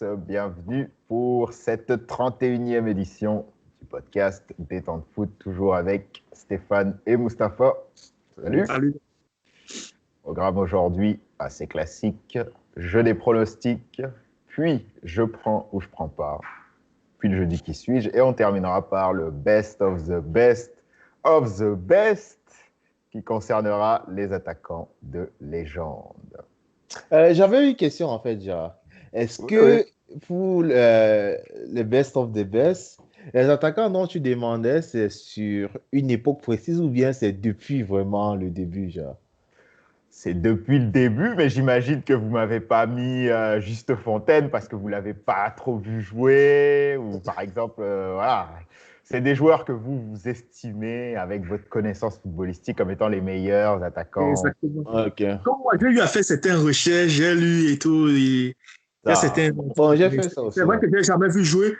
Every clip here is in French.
bienvenue pour cette 31e édition du podcast Détente Foot, toujours avec Stéphane et Mustapha. Salut. Salut. Programme aujourd'hui assez classique, jeu des pronostics, puis je prends ou je prends pas, puis le jeudi qui suis-je, et on terminera par le best of the best of the best qui concernera les attaquants de légende. J'avais une question en fait, genre. Est-ce que pour le best of the best, les attaquants dont tu demandais, c'est sur une époque précise ou bien c'est depuis vraiment le début, genre? C'est depuis le début, mais j'imagine que vous m'avez pas mis Juste Fontaine parce que vous l'avez pas trop vu jouer, ou par exemple, voilà. C'est des joueurs que vous estimez avec votre connaissance footballistique comme étant les meilleurs attaquants. Exactement. Ok. Comme moi, j'ai eu à faire certaines recherches, j'ai lu et tout. Il y a certains... Bon, j'ai fait ça aussi. C'est vrai que j'ai jamais vu jouer,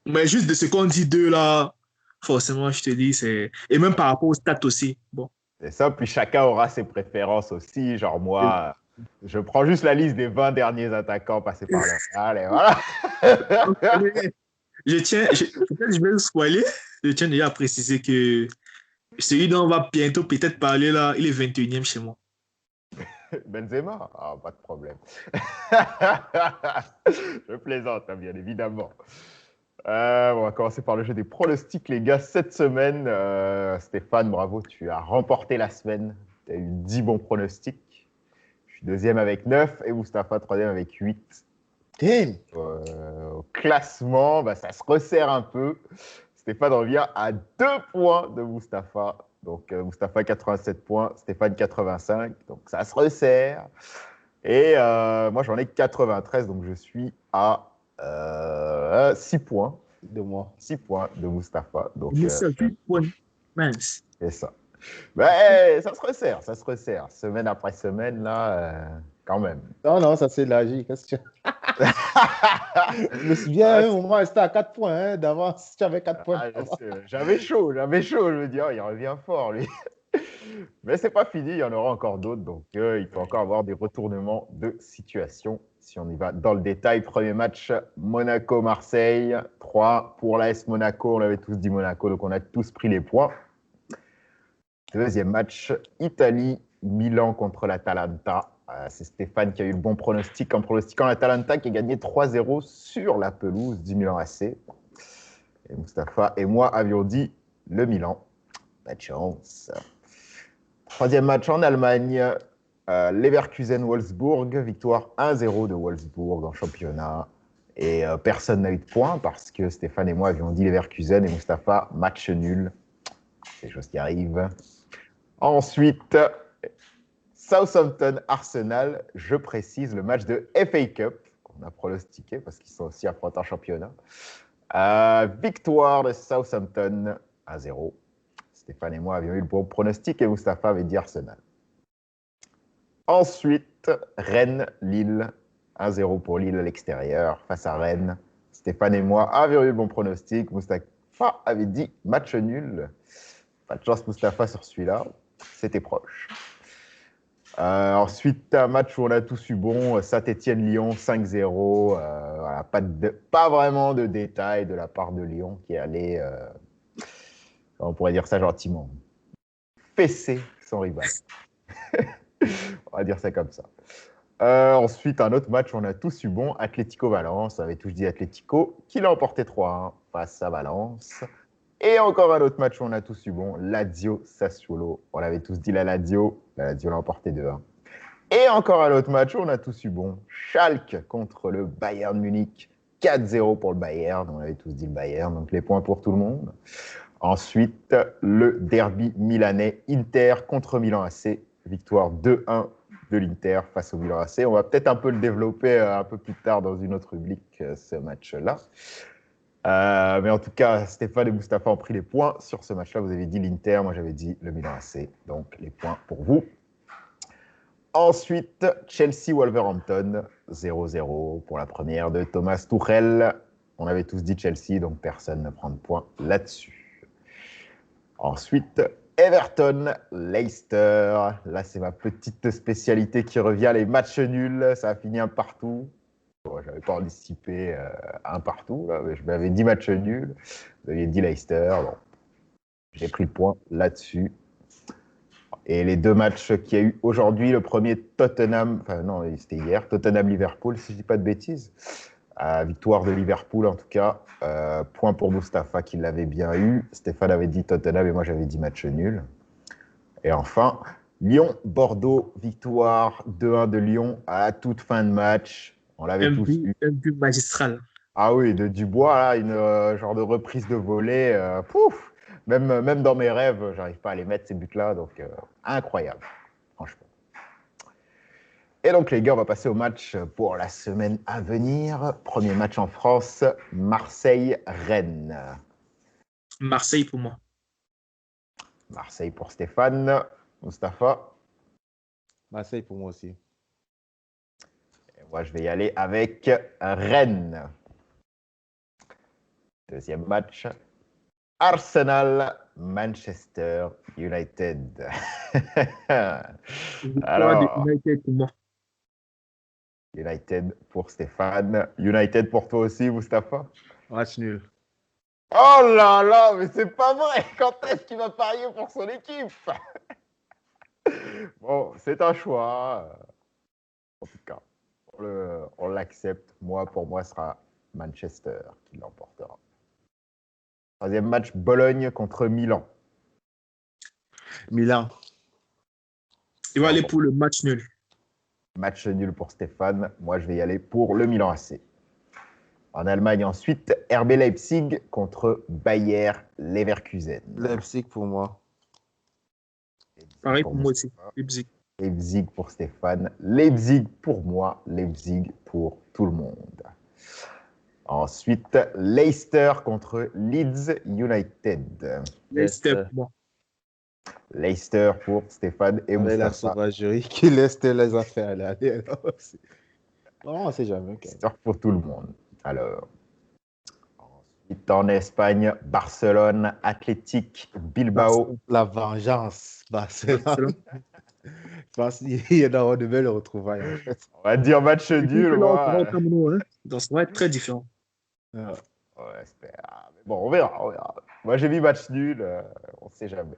mais juste de ce qu'on dit d'eux là, forcément, je te dis, c'est... Et même par rapport aux stats aussi. Bon. C'est ça, puis chacun aura ses préférences aussi. Genre moi, je prends juste la liste des 20 derniers attaquants passés par là. Allez, voilà. Peut-être je vais le spoiler. Je tiens déjà à préciser que celui dont on va bientôt peut-être parler là, il est 21e chez moi. Benzema? Ah, pas de problème. Je plaisante, hein, bien évidemment. On va commencer par le jeu des pronostics, les gars. Cette semaine, Stéphane, bravo, tu as remporté la semaine. Tu as eu 10 bons pronostics. Je suis deuxième avec 9 et Mustapha troisième avec 8. Damn. Au classement, ça se resserre un peu. Stéphane revient à 2 points de Mustapha. Donc, Mustapha 87 points, Stéphane 85. Donc, ça se resserre. Et moi, j'en ai 93. Donc, je suis à 6 points de moi. 6 points de Mustapha. Donc, c'est 8 points. Mince. C'est ça. Ça se resserre. Semaine après semaine, là, quand même. Non, ça c'est élargi. Qu'est-ce que tu... Je me souviens, à un moment, c'était à 4 points hein, d'avance. Tu avais 4 points. J'avais chaud. Je me dis, oh, il revient fort, lui. Mais c'est pas fini, il y en aura encore d'autres. Donc, il peut encore avoir des retournements de situation. Si on y va dans le détail, premier match, Monaco-Marseille. 3 pour l'AS Monaco. On avait tous dit Monaco, donc on a tous pris les points. Deuxième match, Italie-Milan contre l'Atalanta. C'est Stéphane qui a eu le bon pronostic en pronostiquant l'Atalanta qui a gagné 3-0 sur la pelouse du Milan AC. Et Mustapha et moi avions dit le Milan. Pas de chance. Troisième match en Allemagne, Leverkusen-Wolfsburg. Victoire 1-0 de Wolfsburg en championnat. Et personne n'a eu de points parce que Stéphane et moi avions dit Leverkusen et Mustapha, match nul. C'est des choses qui arrivent. Ensuite, Southampton-Arsenal, je précise, le match de FA Cup, qu'on a pronostiqué parce qu'ils sont aussi affrontés en championnat. Victoire de Southampton 1-0. Stéphane et moi avions eu le bon pronostic et Mustapha avait dit Arsenal. Ensuite, Rennes-Lille, 1-0 pour Lille à l'extérieur face à Rennes. Stéphane et moi avions eu le bon pronostic. Mustapha avait dit match nul. Pas de chance, Mustapha, sur celui-là. C'était proche. Ensuite, un match où on a tous eu bon, Saint-Étienne-Lyon, 5-0. Voilà, pas vraiment de détails de la part de Lyon qui est allé, on pourrait dire ça gentiment, fesser son rival. On va dire ça comme ça. Ensuite, un autre match où on a tous eu bon, Atlético-Valence. On avait tous dit Atlético, qui l'a emporté 3-1 face à Valence. Et encore un autre match où on a tous eu bon, Lazio-Sassuolo. On avait tous dit la Lazio l'a emporté 2-1. Et encore un autre match où on a tous eu bon, Schalke contre le Bayern Munich, 4-0 pour le Bayern. On avait tous dit le Bayern, donc les points pour tout le monde. Ensuite, le derby milanais, Inter contre Milan AC. Victoire 2-1 de l'Inter face au Milan AC. On va peut-être un peu le développer un peu plus tard dans une autre rubrique, ce match-là. Mais en tout cas, Stéphane et Mustapha ont pris les points sur ce match-là. Vous avez dit l'Inter, moi j'avais dit le Milan AC. Donc les points pour vous. Ensuite, Chelsea-Wolverhampton, 0-0 pour la première de Thomas Tuchel. On avait tous dit Chelsea, donc personne ne prend de points là-dessus. Ensuite, Everton-Leicester. Là, c'est ma petite spécialité qui revient, les matchs nuls. Ça a fini un partout. Bon, je n'avais pas anticipé un partout, là, mais je m'avais dit match nul. Vous aviez dit Leicester. Bon. J'ai pris le point là-dessus. Et les deux matchs qu'il y a eu aujourd'hui, le premier Tottenham, enfin non, c'était hier, Tottenham-Liverpool, si je ne dis pas de bêtises. Victoire de Liverpool en tout cas. Point pour Mustapha qui l'avait bien eu. Stéphane avait dit Tottenham et moi j'avais dit match nul. Et enfin, Lyon-Bordeaux, victoire 2-1 de Lyon à la toute fin de match. On l'avait tous eu. Un but magistral. Ah oui, de Dubois, là, une genre de reprise de volée. Pouf! Même dans mes rêves, j'arrive pas à les mettre ces buts-là. Donc, incroyable, franchement. Et donc, les gars, on va passer au match pour la semaine à venir. Premier match en France, Marseille-Rennes. Marseille pour moi. Marseille pour Stéphane. Mustapha. Marseille pour moi aussi. Et moi, je vais y aller avec Rennes. Deuxième match, Arsenal-Manchester United. Alors, United pour moi. United pour Stéphane. United pour toi aussi, Mustapha. Match nul. Oh là là, mais c'est pas vrai. Quand est-ce qu'il va parier pour son équipe? Bon, c'est un choix. En tout cas, on l'accepte. Pour moi, ce sera Manchester qui l'emportera. Troisième match, Bologne contre Milan. Milan. Il va aller pour le match nul. Match nul pour Stéphane. Moi, je vais y aller pour le Milan AC. En Allemagne, ensuite, RB Leipzig contre Bayer Leverkusen. Leipzig pour moi. Pareil pour moi aussi. Leipzig. Leipzig pour Stéphane. Leipzig pour moi. Leipzig pour tout le monde. Ensuite, Leicester contre Leeds United. Leicester pour moi. Leicester pour Stéphane et Mustapha. La sauvagerie qui Leicester les a fait à l'année. Non, on ne sait jamais. Leicester pour tout le monde. Alors, ensuite en Espagne, Barcelone, Athletic, Bilbao. La vengeance, Barcelone. Je pense qu'il y en aura de belles retrouvailles. En fait. On va dire match nul. Donc, ça va être très différent. Ouais, bon, on verra. Moi, j'ai mis match nul. On ne sait jamais.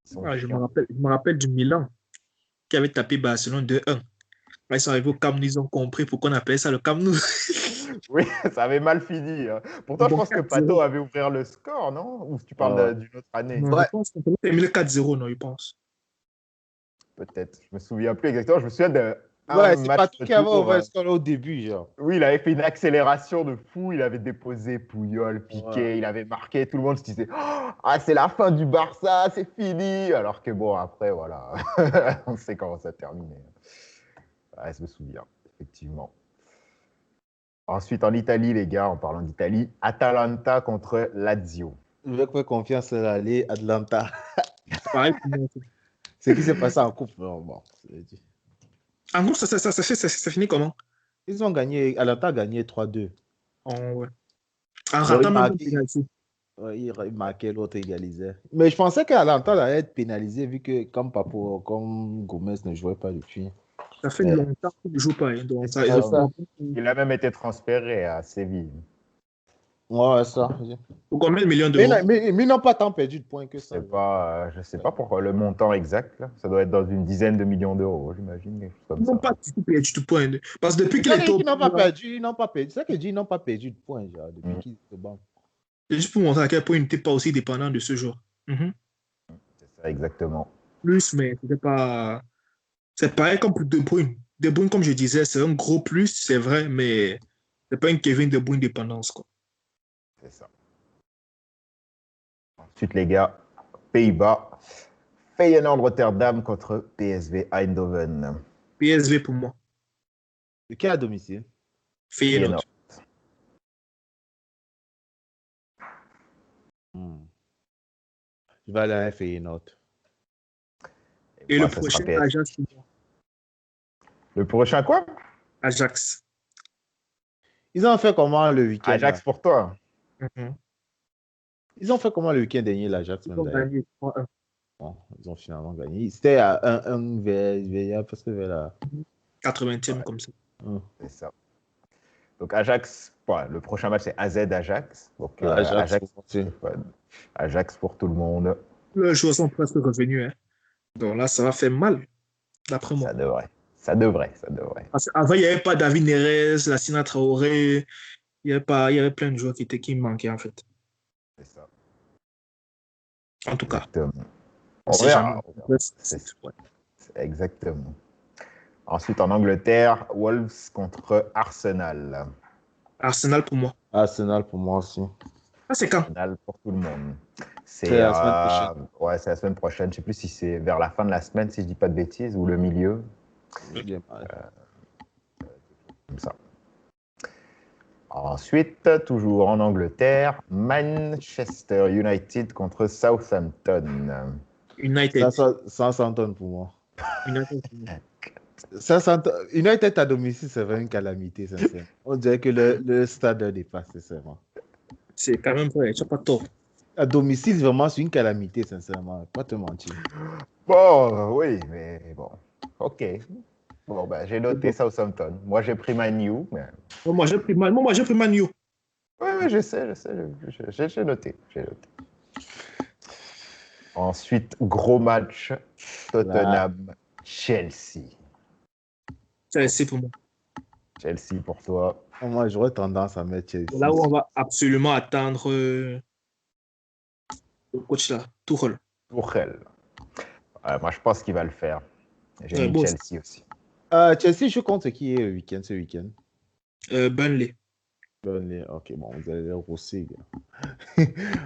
Je me rappelle du Milan qui avait tapé Barcelone 2-1. Là, ils sont arrivés au Camp Nou, ils ont compris pourquoi on appelait ça le Camp Nou. Oui, ça avait mal fini. Pourtant, je pense que Pato avait ouvert le score, non? Ou tu parles d'une autre année? Non, je pense qu'on peut terminer 4-0, non, je pense. Peut-être. Je me souviens plus exactement. Je me souviens de. C'est Pato qui avait ouvert le score au début, genre. Oui, il avait fait une accélération de fou. Il avait déposé Puyol, Piqué, il avait marqué. Tout le monde se disait c'est la fin du Barça, c'est fini. Alors que bon, après, voilà. On sait comment ça a terminé. Ouais, je me souviens, effectivement. Ensuite, en Italie, les gars, en parlant d'Italie, Atalanta contre Lazio. Je vais faire confiance à l'aller Atlanta. Pareil. Ce qui s'est passé en coupe, bon, en gros, ça finit comment? Ils ont gagné, Atlanta a gagné 3-2. Ouais. En ratant même le pénalty. Il marquait, l'autre égalisait. Mais je pensais qu'Atlanta allait être pénalisé vu que comme Gomez ne jouait pas depuis. Ça fait longtemps qu'il ne joue pas. Donc il a même été transféré à Séville. Ouais, ça. Pour combien de millions d'euros? Mais ils n'ont pas tant perdu de points que ça. Je ne sais pas pourquoi le montant exact. Là. Ça doit être dans une dizaine de millions d'euros, j'imagine. Ils n'ont pas perdu de points. Parce que depuis qu'il est ils n'ont pas perdu. C'est ça que je dis, ils n'ont pas perdu de points genre, depuis qu'ils se battent. C'est juste pour montrer à quel point il n'était pas aussi dépendant de ce joueur. C'est ça, exactement. Plus, mais c'était pas. C'est pareil comme pour De Bruyne. De Bruyne, comme je disais, c'est un gros plus, c'est vrai, mais c'est pas une Kevin De Bruyne dépendance, quoi. C'est ça. Ensuite, les gars, Pays-Bas, Feyenoord Rotterdam contre PSV Eindhoven. PSV pour moi. De qui à domicile? Feyenoord. Je vais aller à Feyenoord. Et le prochain, Ajax pour moi. Le prochain quoi? Ajax. Ils ont fait comment le week-end? Ajax pour toi. Ils ont fait comment le week-end dernier, l'Ajax? Ils ont gagné 3-1. Bon, ils ont finalement gagné. C'était à 1-1 vers la 80e comme ça. C'est ça. Donc Ajax, voilà, le prochain match c'est AZ Ajax. Donc Ajax pour tout le monde. Les joueurs sont presque revenus. Hein. Donc là, ça va faire mal, d'après moi. Ça devrait. Parce qu'avant, il n'y avait pas David Neres, Lassina Traoré. Il y avait plein de joueurs qui manquaient, en fait. C'est ça. En tout cas. Exactement. On sait jamais. Exactement. Ensuite, en Angleterre, Wolves contre Arsenal. Arsenal pour moi. Arsenal pour moi aussi. Ah, c'est quand? Arsenal pour tout le monde. C'est la semaine prochaine. Ouais, c'est la semaine prochaine. Je ne sais plus si c'est vers la fin de la semaine, si je ne dis pas de bêtises, ou le milieu. Comme ça. Ensuite, toujours en Angleterre, Manchester United contre Southampton. United. Southampton pour moi. United à domicile, c'est vraiment une calamité, sincèrement. On dirait que le stade dépasse, sincèrement. C'est quand même vrai, tu n'as pas tort. À domicile, vraiment, c'est une calamité, sincèrement. Pas te mentir. Bon, oui, mais bon. Ok. Bon, ben, j'ai noté Southampton. Moi, j'ai pris Man U. Mais... Moi, j'ai pris Man U. Oui, je sais. J'ai noté. Ensuite, gros match. Tottenham-Chelsea. Chelsea pour moi. Chelsea pour toi. Moi, j'aurais tendance à mettre Chelsea. Là où on va absolument attendre le coach là, Tuchel. Moi, je pense qu'il va le faire. J'ai mis Chelsea aussi. Chelsea, je compte qui est ce week-end. Burnley. Ok, bon, vous allez les rosser.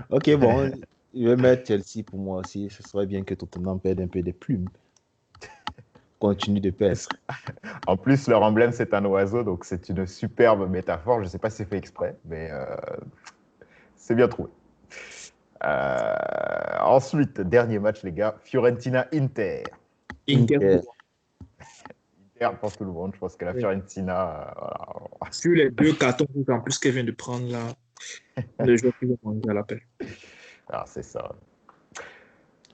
Ok, bon, je vais mettre Chelsea pour moi aussi. Ce serait bien que Tottenham perde un peu des plumes. Continue de perdre. En plus, leur emblème, c'est un oiseau, donc c'est une superbe métaphore. Je ne sais pas si c'est fait exprès, mais c'est bien trouvé. Ensuite, dernier match, les gars, Fiorentina-Inter. Inter pour tout le monde. Je pense que la Fiorentina... Sur les 2 cartons en plus qu'elle vient de prendre là, le joueur qui va prendre à l'appel. Alors, c'est ça.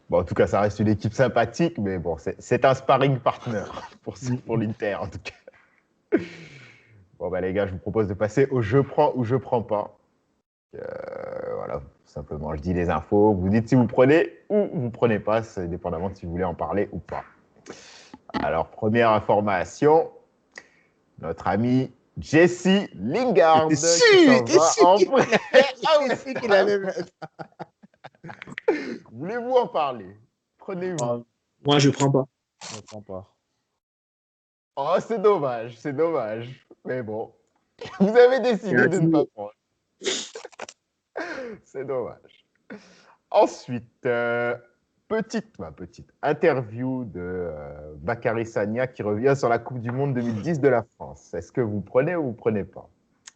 Bon, en tout cas, ça reste une équipe sympathique, mais bon, c'est un sparring partner pour l'Inter, en tout cas. Bon, ben les gars, je vous propose de passer au je prends ou je prends pas. Voilà, tout simplement, je dis les infos, vous dites si vous prenez ou vous prenez pas, c'est dépendamment de si vous voulez en parler ou pas. Alors, première information, notre ami Jesse Lingard qui s'en va en prêt. Qu'il allait mettre. Voulez-vous en parler? Prenez-vous. Moi, je prends pas. Je ne prends pas. Oh, c'est dommage. Mais bon, vous avez décidé de ne pas prendre. C'est dommage. Ensuite, petite interview de Bakary Sagna qui revient sur la Coupe du Monde 2010 de la France. Est-ce que vous prenez ou vous prenez pas?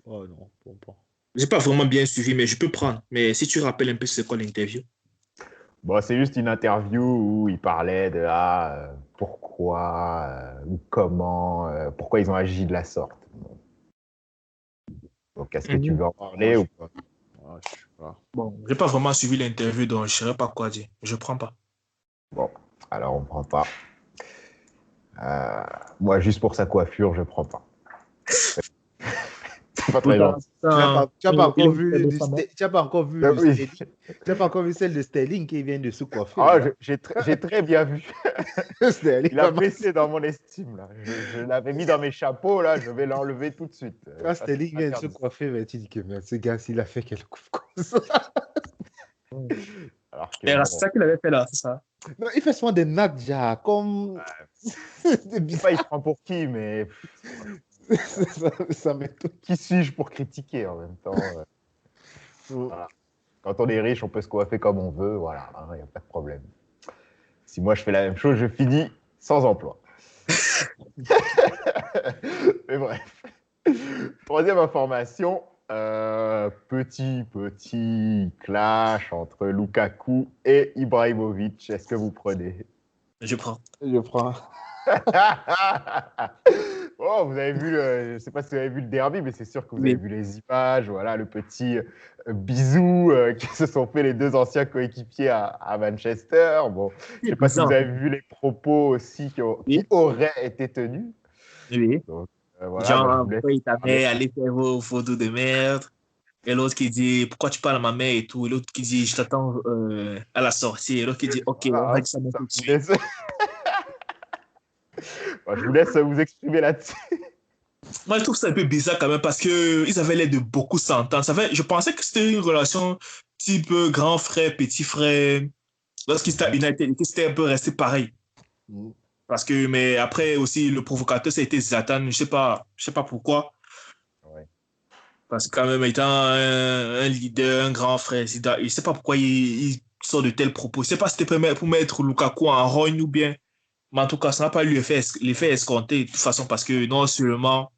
Oh non, je ne prends pas. J'ai pas vraiment bien suivi, mais je peux prendre. Mais si tu rappelles un peu c'est quoi l'interview? Bon, c'est juste une interview où il parlait de pourquoi ou comment, pourquoi ils ont agi de la sorte. Donc, est-ce que tu veux en parler ou pas? Je sais pas. Bon, j'ai pas vraiment suivi l'interview, donc je ne saurais pas quoi dire. Je prends pas. Bon, alors on prend pas. Moi, juste pour sa coiffure, je prends pas. C'est pas très gentil. Tu n'as pas encore vu celle de Sterling qui vient de se coiffer. Ah, j'ai très bien vu. Il a baissé dans mon estime. Là. Je l'avais mis dans mes chapeaux, là, je vais l'enlever tout de suite. Quand Sterling vient de se coiffer, mais tu dis que ce gars, s'il a fait quelque coupe comme ça. C'est ça qu'il avait fait là, c'est ça. Non, il fait souvent des nattes, déjà, comme... C'est bizarre. Il se prend pour qui, mais... ça m'étonne. Qui suis-je pour critiquer en même temps voilà. Quand on est riche, on peut se coiffer comme on veut, voilà, il n'y a pas de problème. Si moi je fais la même chose, je finis sans emploi. Mais bref. Troisième information, petit clash entre Lukaku et Ibrahimovic. Est-ce que vous prenez? Je prends. Oh, vous avez vu, je ne sais pas si vous avez vu le derby, mais c'est sûr que vous avez vu les images, voilà, le petit bisou qui se sont fait les 2 anciens coéquipiers à Manchester. Bon, je ne sais pas si vous avez vu les propos aussi qui auraient été tenus. Oui. Donc, Voilà, bah, je Genre, vous laisse pourquoi il t'a parler. allez faire vos photos de merde. Et l'autre qui dit, pourquoi tu parles à ma mère et tout. Et l'autre qui dit, je t'attends à la sortie. Et l'autre qui dit, ok, on Voilà, règle hein, ça tout ça, de je vous suite. laisse, bah, je vous laisse vous exprimer là-dessus. Moi, je trouve ça un peu bizarre quand même parce que ils avaient l'air de beaucoup s'entendre. Je pensais que c'était une relation type grand frère, petit frère. Lorsqu'ils étaient à United, que c'était un peu resté pareil. Mm. Parce que, mais après aussi, le provocateur, ça a été Zlatan. Je sais pas pourquoi. Ouais. Parce que quand même, étant un leader, un grand frère, je sais pas pourquoi il sort de tels propos. Je sais pas si c'était pour mettre Lukaku en rogne ou bien. Mais en tout cas, ça n'a pas eu l'effet escompté de toute façon parce que non seulement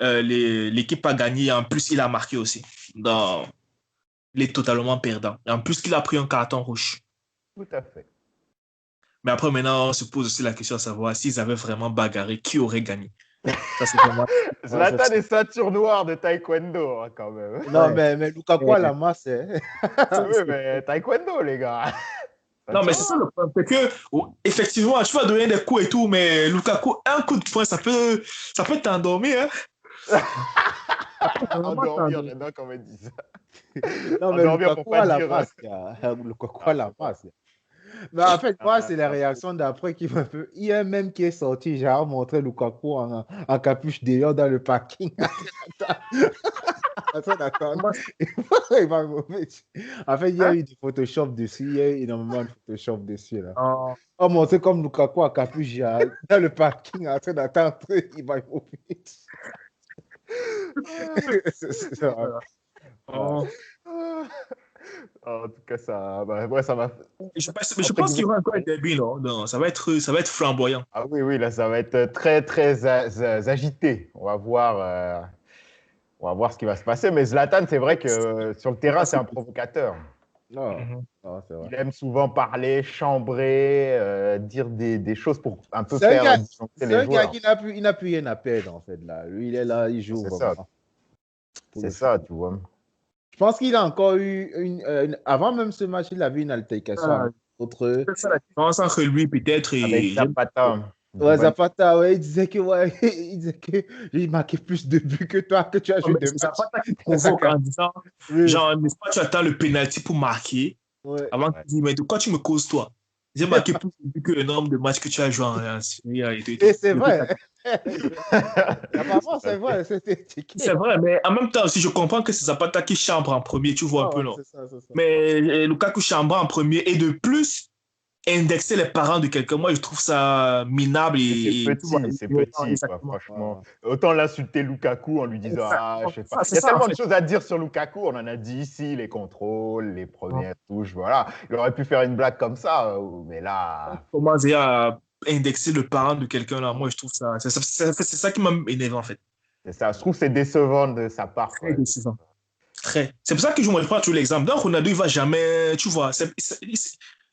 l'équipe a gagné, en plus il a marqué aussi. Donc, il est totalement perdant. Et en plus qu'il a pris un carton rouge. Tout à fait. Mais après, maintenant, on se pose aussi la question de savoir s'ils avaient vraiment bagarré, qui aurait gagné. Ça, c'est vraiment. Ouais, Zlatan est ceinture noire de taekwondo, hein, quand même. non, Ouais. mais Lukaku a la masse. Hein. Ah oui, mais taekwondo, les gars. Non, mais Ceinture c'est ça noire. le problème. C'est que, effectivement, tu vas donner des coups et tout, mais Lukaku, un coup de poing, ça peut t'endormir. Hein. Ça peut vraiment Endormir, t'endormir. j'adore comment ils disent ça. Non, mais Endormir pour Lukaku pas a la dire. masse. Gars. Lukaku a Ah, la c'est ça. masse. Mais en fait, moi, c'est la Ah, réaction d'après qui m'a fait. Il y a un même qui est sorti, j'ai montré Lukaku en capuche dehors dans le parking. Attends, d'accord. Moi, Il m'a mauvais. En fait, il y a hein? eu du Photoshop dessus. Il y a eu énormément de Photoshop dessus. Là. Euh, On montrait comme Lukaku à capuche dans le parking en train d'attendre. Il va mauvais. C'est ça. Ouais. euh, ah. En tout cas, ça, bah, ouais, ça m'a. je Entre pense qu'il y guillemets. aura encore un derby, non? Non, ça va être flamboyant. Ah oui, oui, là, ça va être très, très agité. On va voir ce qui va se passer. Mais Zlatan, c'est vrai que sur le terrain, c'est un provocateur. Non, Mhm. non, c'est vrai. Il aime souvent parler, chambrer, dire des choses pour un peu C'est un faire gars, disjoncter c'est les un gars joueurs. qui n'a plus rien à perdre, en fait, là. Lui, il est là, il joue C'est ça, vraiment pour c'est le ça, football. tu vois. Je pense qu'il a encore eu avant même ce match, il avait une altercation Ah, avec autre. c'est ça la différence entre lui, peut-être, Avec et. Zapata. Ouais, Giovanni. Zapata, ouais, il disait que ouais, il disait que j'ai marqué plus de buts que toi, que tu as Non, joué mais de c'est matchs. Zapata qui provoque en disant, Oui, genre, n'est-ce pas, tu attends le penalty pour marquer, ouais. avant qu'il dise, mais de quoi tu me causes, toi? J'ai marqué plus de buts que le nombre de matchs que tu as joué en Serie A et tout. Et tout. Et c'est Et puis, vrai. Apparemment, c'est vrai, c'était c'est checké. vrai, mais en même temps aussi, je comprends que c'est Zapata qui chambre en premier, tu vois un Ah peu, ouais, non? c'est ça, c'est ça. Mais Lukaku chambre en premier, et de plus, indexer les parents de quelqu'un, moi, je trouve ça minable et tu vois, C'est ignorant, petit, quoi, exactement. franchement. Ouais. Autant l'insulter Lukaku en lui disant, ah, Exactement. je sais pas. C'est Il y a ça, en tellement de fait. choses à dire sur Lukaku, on en a dit ici, les contrôles, les premières touches, voilà. Il aurait pu faire une blague comme ça, mais là, Commencer à indexer le parent de quelqu'un là, moi je trouve ça, c'est ça qui m'a énervé en fait. c'est ça. Je trouve que c'est décevant de sa part, Très quoi. décevant. Très. C'est pour ça que je me prends tout l'exemple. Donc Ronaldo, il va jamais, tu vois,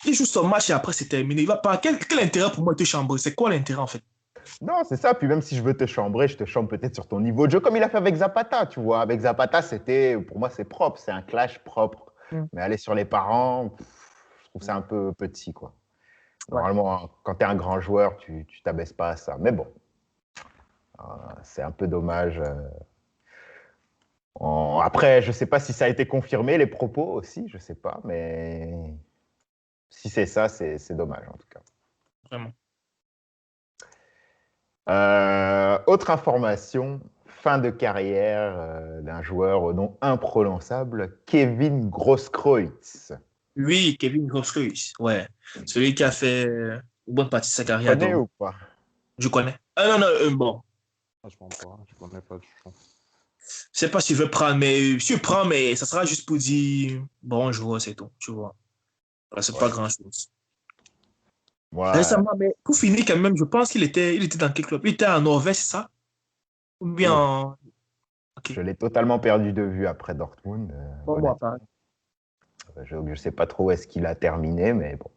il joue son match et après c'est terminé. Il va pas. Quel intérêt pour moi de te chambrer? C'est quoi l'intérêt en fait? Non, c'est ça. Puis même si je veux te chambrer, je te chambre peut-être sur ton niveau de jeu, comme il a fait avec Zapata, tu vois. Avec Zapata, pour moi, c'est propre, c'est un clash propre. Mm. Mais aller sur les parents, je trouve ça un peu petit, quoi. Ouais. Normalement, quand tu es un grand joueur, tu t'abaisses pas à ça. Mais bon, c'est un peu dommage. Après, je sais pas si ça a été confirmé, les propos aussi, je sais pas. Mais si c'est ça, c'est dommage, en tout cas. Vraiment. Autre information, fin de carrière d'un joueur au nom imprononçable, Kevin Grosskreutz. Oui, Kevin Grosskreutz, ouais. Celui qui a fait une bonne partie de sa Tu carrière à connais Dortmund. ou pas? Je connais. Ah non, non, bon. Je connais pas du tout. Je sais pas si je vais prendre, mais si je prends, mais ça sera juste pour dire bonjour, c'est tout, tu vois. Voilà, c'est pas grand-chose. Moi, Récemment, mais pour finir quand même, je pense il était dans quel club? Il était en Norvège, c'est ça? Ou bien oh, en... Ok. je l'ai totalement perdu de vue après Dortmund. Bon, moi, pareil. Je ne sais pas trop où est-ce qu'il a terminé, mais bon,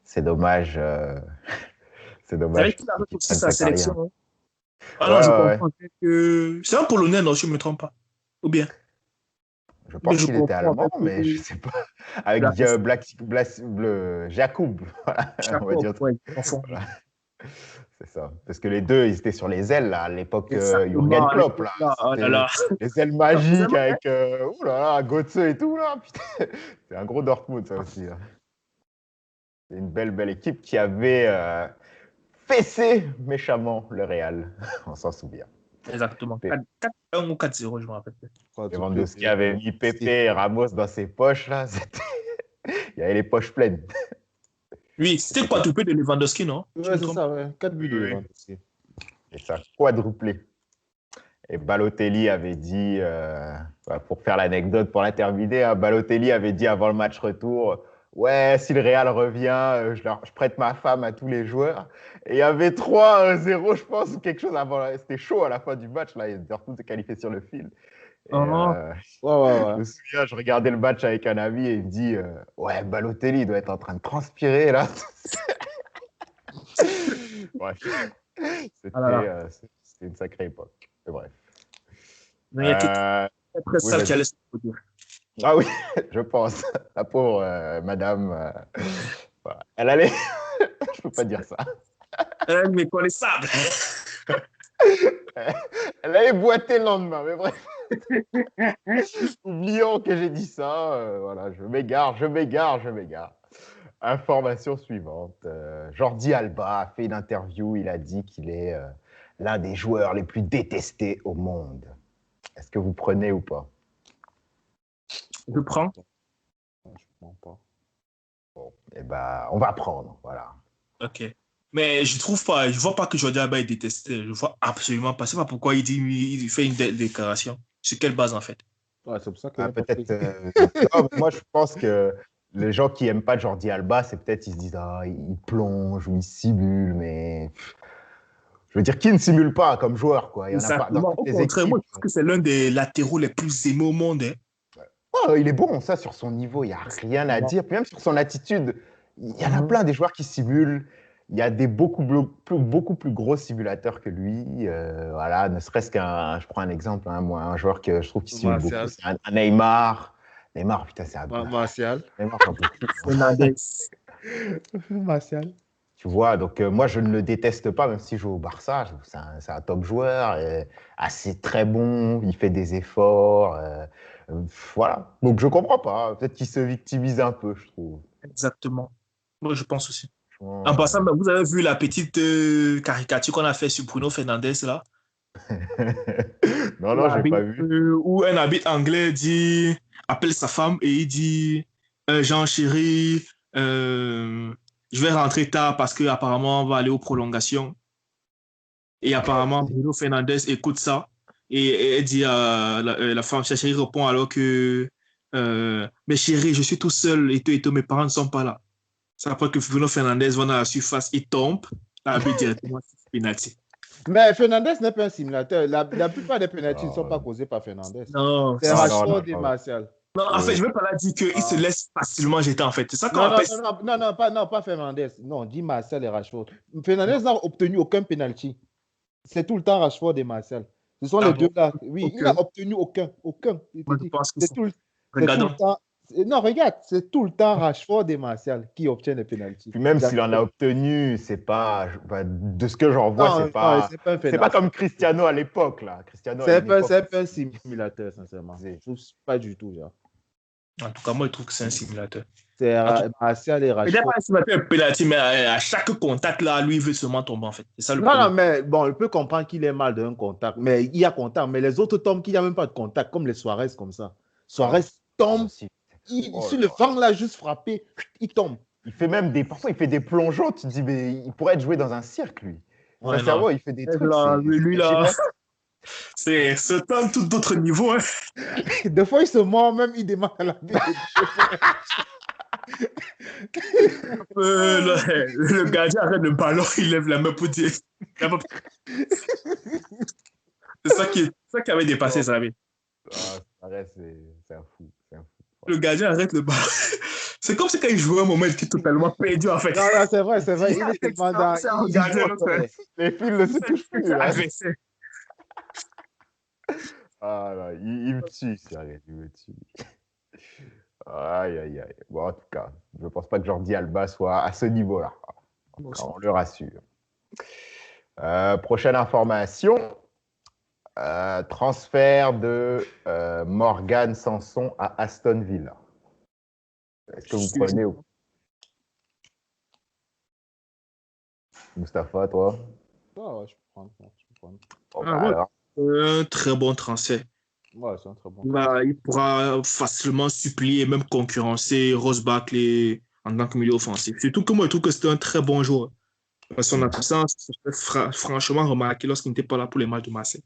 c'est dommage. C'est C'est vrai dommage qu'il arrête qu'il aussi prenne sa sa carrière. sélection. Hein. Ah Ouais, non, je ouais, ouais. comprends que... C'est un Polonais, non, si je ne me trompe pas. Ou bien? Je Mais pense je qu'il était comprends en allemand, fait mais je que... ne sais pas. Avec Jakub, voilà, on va Jacob, dire. ouais, je confonds. Voilà. C'est ça. Parce que les deux, ils étaient sur les ailes, là, à l'époque Exactement, Jürgen à Klopp, l'époque, là. là. Oh là là. C'était les ailes magiques avec oh là là, Götze et tout, là. Putain. C'est un gros Dortmund, ça aussi. Là. C'est une belle équipe qui avait fessé méchamment le Real. On s'en souvient. Exactement. 4-1 ou 4-0, je me rappelle. Lewandowski avait mis Pepe et Ramos dans ses poches, là. Il y avait les poches pleines. Oui, c'était le quadruplé de Lewandowski, non? Ouais, c'est ça, ouais. 4 buts de Oui. Lewandowski. Et ça quadruplé. Et Balotelli avait dit, pour faire l'anecdote, pour la terminer, hein, Balotelli avait dit avant le match retour, ouais, si le Real revient, je prête ma femme à tous les joueurs. Et il y avait 3-0, je pense, ou quelque chose avant. C'était chaud à la fin du match, là. Dortmund s'est qualifié sur le fil. Et, Ouais. je me souviens, je regardais le match avec un ami et il me dit, ouais, Balotelli doit être en train de transpirer, là. Bref, c'était une sacrée époque. Mais bref. Mais il y a très oui, sale qui allait se produire. Ah oui, je pense. La pauvre madame, voilà. Elle allait. Je peux pas dire ça. Méconnaissable. Elle allait boiter le lendemain, mais bref. Oublions que j'ai dit ça. Voilà, je m'égare. Information suivante. Jordi Alba a fait une interview. Il a dit qu'il est l'un des joueurs les plus détestés au monde. Est-ce que vous prenez ou pas? Je prends. Je prends pas. Bon, eh ben, on va prendre, voilà. Ok. Mais je trouve pas, je vois pas que Jordi Alba est détesté. Je vois absolument pas. C'est pas pourquoi il fait une déclaration. Sur quelle base, en fait? Ouais, c'est pour ça que Peut-être. Non, moi, je pense que les gens qui aiment pas Jordi Alba, c'est peut-être ils se disent il plonge ou il simule, mais je veux dire, qui ne simule pas comme joueur, quoi? Il y en a pas dans toutes Au les contraire, équipes. moi, je trouve que c'est l'un des latéraux les plus aimés au monde. Hein. Oh, il est bon, ça, sur son niveau, il n'y a rien à dire. Puis même sur son attitude, il y en a plein des joueurs qui simulent. Il y a des beaucoup plus gros simulateurs que lui. Voilà, ne serait-ce qu'un, je prends un exemple, hein, moi, un joueur que je trouve qui simule beaucoup, c'est un Neymar. Neymar, putain, c'est un. Martial. Neymar, j'en peux plus. Fernandez. Martial. Tu vois, donc moi, je ne le déteste pas, même s'il joue au Barça. C'est un top joueur, assez très bon, il fait des efforts. Voilà. Donc, je comprends pas. Peut-être qu'il se victimise un peu, je trouve. Exactement. Moi, je pense aussi. En passant, vous avez vu la petite caricature qu'on a fait sur Bruno Fernandes, là? Non, je n'ai pas vu. Où un arbitre anglais appelle sa femme et il dit Jean chéri, je vais rentrer tard parce qu'apparemment, on va aller aux prolongations. Et apparemment, Bruno Fernandes écoute ça. Et elle dit la femme, sa chérie répond alors que mais chérie, je suis tout seul et tout, mes parents ne sont pas là. C'est après que Bruno Fernandes va dans la surface, il tombe, l'arbitre directement, c'est penalty. Mais Fernandez n'est pas un simulateur. La plupart des penalties ne sont pas causés par Fernandez. Non, c'est Rashford et Martial. Non, en fait, je ne veux pas la dire qu'il se laisse facilement jeter, en fait. C'est ça qu'on non, appelle... non, pas Fernandez. Non, dis Martial et Rashford. Fernandez n'a obtenu aucun penalty. C'est tout le temps Rashford et Martial. Ce sont les deux là. Oui, il n'a obtenu aucun. C'est tout le temps. Non, regarde, c'est tout le temps Rashford et Martial qui obtiennent les pénaltys. Puis même s'il en a obtenu, c'est pas, de ce que j'en vois, c'est pas comme Cristiano à l'époque là. C'est pas un simulateur, sincèrement. Pas du tout, genre. En tout cas, moi, je trouve que c'est un simulateur. C'est Martial et Rashford. Il n'est pas un simulateur penalty, mais à chaque contact là, lui, il veut seulement tomber en fait. C'est ça le problème. Non, mais bon, on peut comprendre qu'il est mal d'un contact, mais il y a contact. Mais les autres tombent qu'il n'y a même pas de contact, comme les Suarez comme ça. Suarez tombe. Sur le vent, là, juste frappé, il tombe. Il fait même parfois, il fait des plongeons. Tu te dis, mais il pourrait être joué dans un cirque, lui. Ouais, cerveau, il fait des trucs. Là, lui, là, c'est un tout d'autre niveau. Hein. Des fois, il se mord, même, il démarre à la vie. Le gardien arrête le ballon, il lève la main pour dire. C'est ça qui avait dépassé ça. C'est un fou. Le gardien arrête le ballon. C'est comme si quand il jouait un moment, il était totalement perdu en fait. Non, c'est vrai. Il est tellement dans. Les fils ne se touchent plus. Ah là, il me tue, sérieux, il me tue. Aïe. Bon, en tout cas, je ne pense pas que Jordi Alba soit à ce niveau-là. On le rassure. Prochaine information. Transfert de Morgan Sanson à Aston Villa. Est-ce que vous prenez ou... Mustapha, toi? Ouais, je peux prendre. Bon, Ah, ouais. alors, Un très bon transfert. Ouais, c'est un très bon. Bah, il pourra facilement supplier et même concurrencer Ross Barkley en tant que milieu offensif. Surtout que moi, je trouve que c'était un très bon joueur. Son absence se fait franchement remarquer lorsqu'il n'était pas là pour les matchs de Marseille.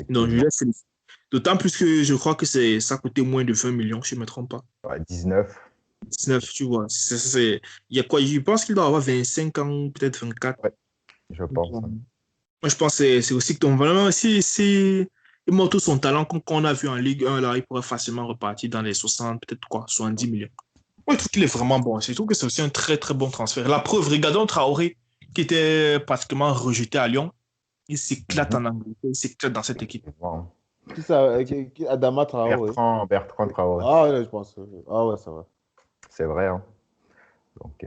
Donc, je laisse féliciter. D'autant plus que je crois que ça coûtait moins de 20 millions, si je ne me trompe pas. ouais, 19. 19, tu vois. Il y a quoi? Je pense qu'il doit avoir 25 ans, peut-être 24. Ouais, je pense. Moi, je pense que c'est aussi que vraiment, si il montre tout son talent, comme qu'on a vu en Ligue 1, là, il pourrait facilement repartir dans les 60, peut-être quoi, 70 millions. Moi, je trouve qu'il est vraiment bon. Je trouve que c'est aussi un très, très bon transfert. La preuve, regardons Traoré, qui était pratiquement rejeté à Lyon. Il s'éclate en Angleterre, il s'éclate dans cette équipe. Bon. Qui ça? Adama Traoré. Bertrand Traoré. Ah ouais, je pense. Ah ouais, ça va. C'est vrai. Hein. Donc,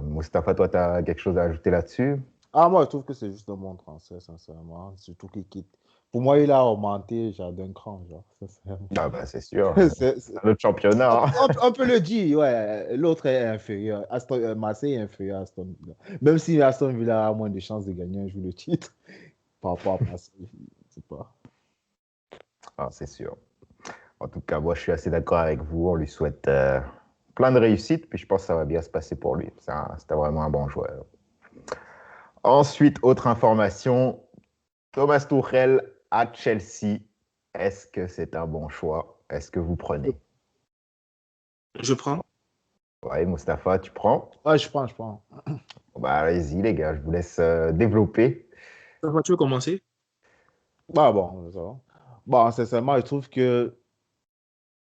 Mustapha, toi, tu as quelque chose à ajouter là-dessus? Ah, moi, je trouve que c'est juste un bon transfert, sincèrement. Surtout qu'il quitte. Pour moi, il a augmenté, genre, d'un cran, genre, sincèrement. Ah, bah, c'est sûr. C'est- Notre championnat. Hein. On peut le dire, ouais. L'autre est inférieur. Marseille est inférieur à Aston Villa. Même si Aston Villa a moins de chances de gagner un jour le titre par rapport à Marseille, je sais pas. Ah, c'est sûr. En tout cas, moi, je suis assez d'accord avec vous. On lui souhaite plein de réussite, puis je pense que ça va bien se passer pour lui. C'était vraiment un bon joueur. Ensuite, autre information. Thomas Tuchel à Chelsea. Est-ce que c'est un bon choix? Est-ce que vous prenez? Je prends. Ouais, Mustapha, tu prends? Ouais, je prends. Bon, bah, allez-y, les gars, je vous laisse développer. Tu veux commencer? Bah bon, ça va. Bon, sincèrement, je trouve que,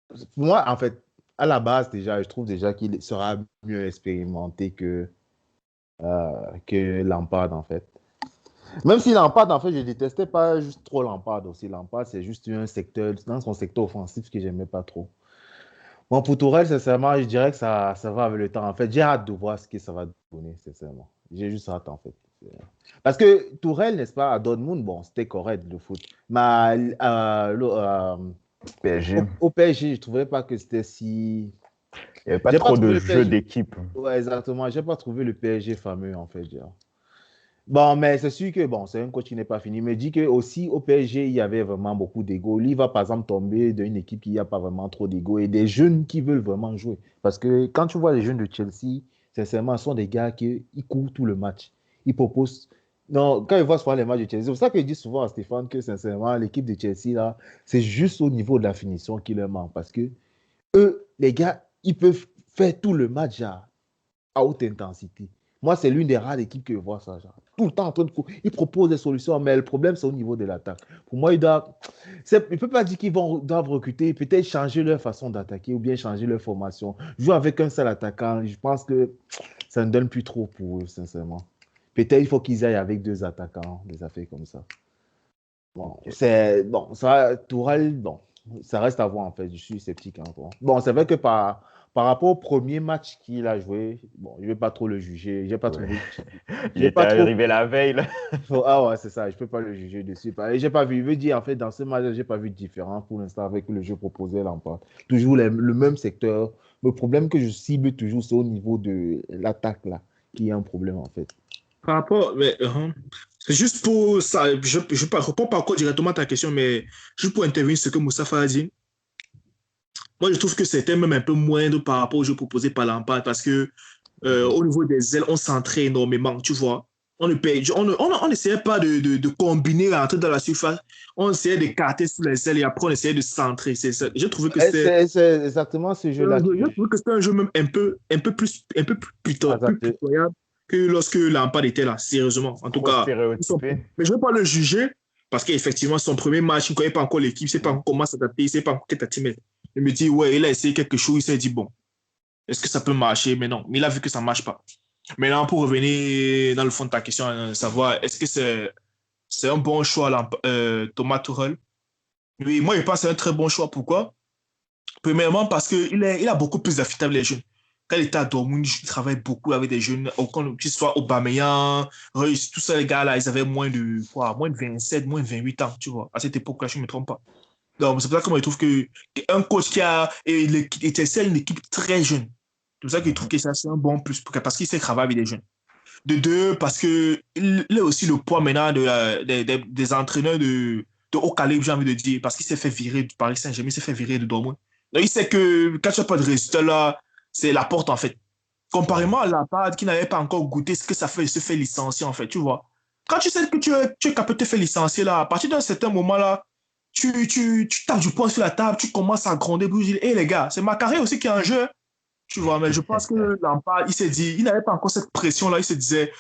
pour moi, en fait, à la base, déjà, je trouve déjà qu'il sera mieux expérimenté que Lampard, en fait. Même si Lampard, en fait, je détestais pas juste trop Lampard aussi. Lampard, c'est juste un secteur, dans son secteur offensif que j'aimais pas trop. Bon, pour Tourelle, sincèrement, je dirais que ça va avec le temps. En fait, j'ai hâte de voir ce que ça va donner, sincèrement. J'ai juste hâte, en fait. Parce que Tourelle, n'est-ce pas, à Dortmund, bon, c'était correct, le foot. Mais PSG. au PSG, je ne trouvais pas que c'était si... Il n'y avait pas trop de jeu d'équipe. Ouais, exactement. Je n'ai pas trouvé le PSG fameux, en fait. Genre. Bon, mais c'est sûr que bon, c'est un coach qui n'est pas fini. Mais dit que aussi au PSG, il y avait vraiment beaucoup d'ego. Lui va par exemple tomber d'une équipe qui n'a pas vraiment trop d'ego et des jeunes qui veulent vraiment jouer. Parce que quand tu vois les jeunes de Chelsea, sincèrement, ce sont des gars qui courent tout le match. Ils proposent. Non, quand ils voient souvent les matchs de Chelsea, c'est pour ça que je dis souvent à Stéphane que sincèrement, l'équipe de Chelsea, là, c'est juste au niveau de la finition qui leur manque. Parce que eux, les gars, ils peuvent faire tout le match à haute intensité. Moi, c'est l'une des rares équipes que je vois ça. Genre. Tout le temps en train de courir. Ils proposent des solutions, mais le problème, c'est au niveau de l'attaque. Pour moi, il ne peut pas dire qu'ils doivent recruter, peut-être changer leur façon d'attaquer ou bien changer leur formation. Jouer avec un seul attaquant, je pense que ça ne donne plus trop pour eux, sincèrement. Peut-être il faut qu'ils aillent avec deux attaquants, des affaires comme ça. Bon, ça, Tourelle, bon, ça reste à voir en fait. Je suis sceptique encore. Bon, c'est vrai que par rapport au premier match qu'il a joué, bon, je ne vais pas trop le juger. J'ai pas trouvé. Il était arrivé la veille. Là. Ah ouais, c'est ça. Je ne peux pas le juger dessus. J'ai pas vu. Je veux dire, en fait, dans ce match, je n'ai pas vu de différence pour l'instant avec le jeu proposé Lampard. Toujours le même secteur. Le problème que je cible toujours, c'est au niveau de l'attaque là, qui est un problème en fait. Par rapport, mais, c'est juste pour ça, je ne réponds pas encore directement à ta question, mais juste pour intervenir sur ce que Moustapha a dit. Moi, je trouve que c'était même un peu moindre par rapport au jeu proposé par Lampard parce que au niveau des ailes, on centrait énormément, tu vois. On n'essayait pas de combiner, rentrer dans la surface. On essayait d'écarter sous les ailes et après on essayait de centrer. J'ai trouvé que c'était... C'est exactement ce jeu-là. Je trouve que c'était un jeu même un peu plus pitoyable que lorsque Lampard était là, sérieusement. En tout cas, mais je ne veux pas le juger parce qu'effectivement, son premier match, il ne connaît pas encore l'équipe, il ne sait pas encore comment s'adapter, il ne sait pas encore quel team. Il me dit, ouais, il a essayé quelque chose, il s'est dit, bon, est-ce que ça peut marcher? Mais non, mais il a vu que ça ne marche pas. Maintenant, pour revenir dans le fond de ta question, savoir, est-ce que c'est un bon choix, là, Thomas Tuchel? Oui, moi, je pense que c'est un très bon choix. Pourquoi? Premièrement, parce qu'il a beaucoup plus d'affectable les jeunes. Quand il était à Dortmund, il travaille beaucoup avec des jeunes, que ce soit Aubameyang, Reus, tous ces gars-là, ils avaient moins de 27, moins de 28 ans, tu vois. À cette époque-là, je ne me trompe pas. Donc, c'est pour ça que moi, je trouve qu'un coach c'est une équipe très jeune. C'est pour ça que je trouve que ça, c'est un bon plus, parce qu'il sait travailler avec des jeunes. De deux, parce que il a aussi le poids maintenant des entraîneurs de haut calibre, j'ai envie de dire, parce qu'il s'est fait virer du Paris Saint-Germain, il s'est fait virer de Dortmund. Donc, il sait que quand tu n'as pas de résultat là, c'est la porte, en fait. Comparément à Lampard, qui n'avait pas encore goûté ce que ça fait, se fait licencier, en fait, tu vois. Quand tu sais que tu es capable de te faire licencier, là, à partir d'un certain moment, là, tu tapes du poing sur la table, tu commences à gronder, puis tu dis, hé les gars, c'est ma carrière aussi qui est en jeu, tu vois. Mais je pense que Lampard, il s'est dit, il n'avait pas encore cette pression-là, il se disait,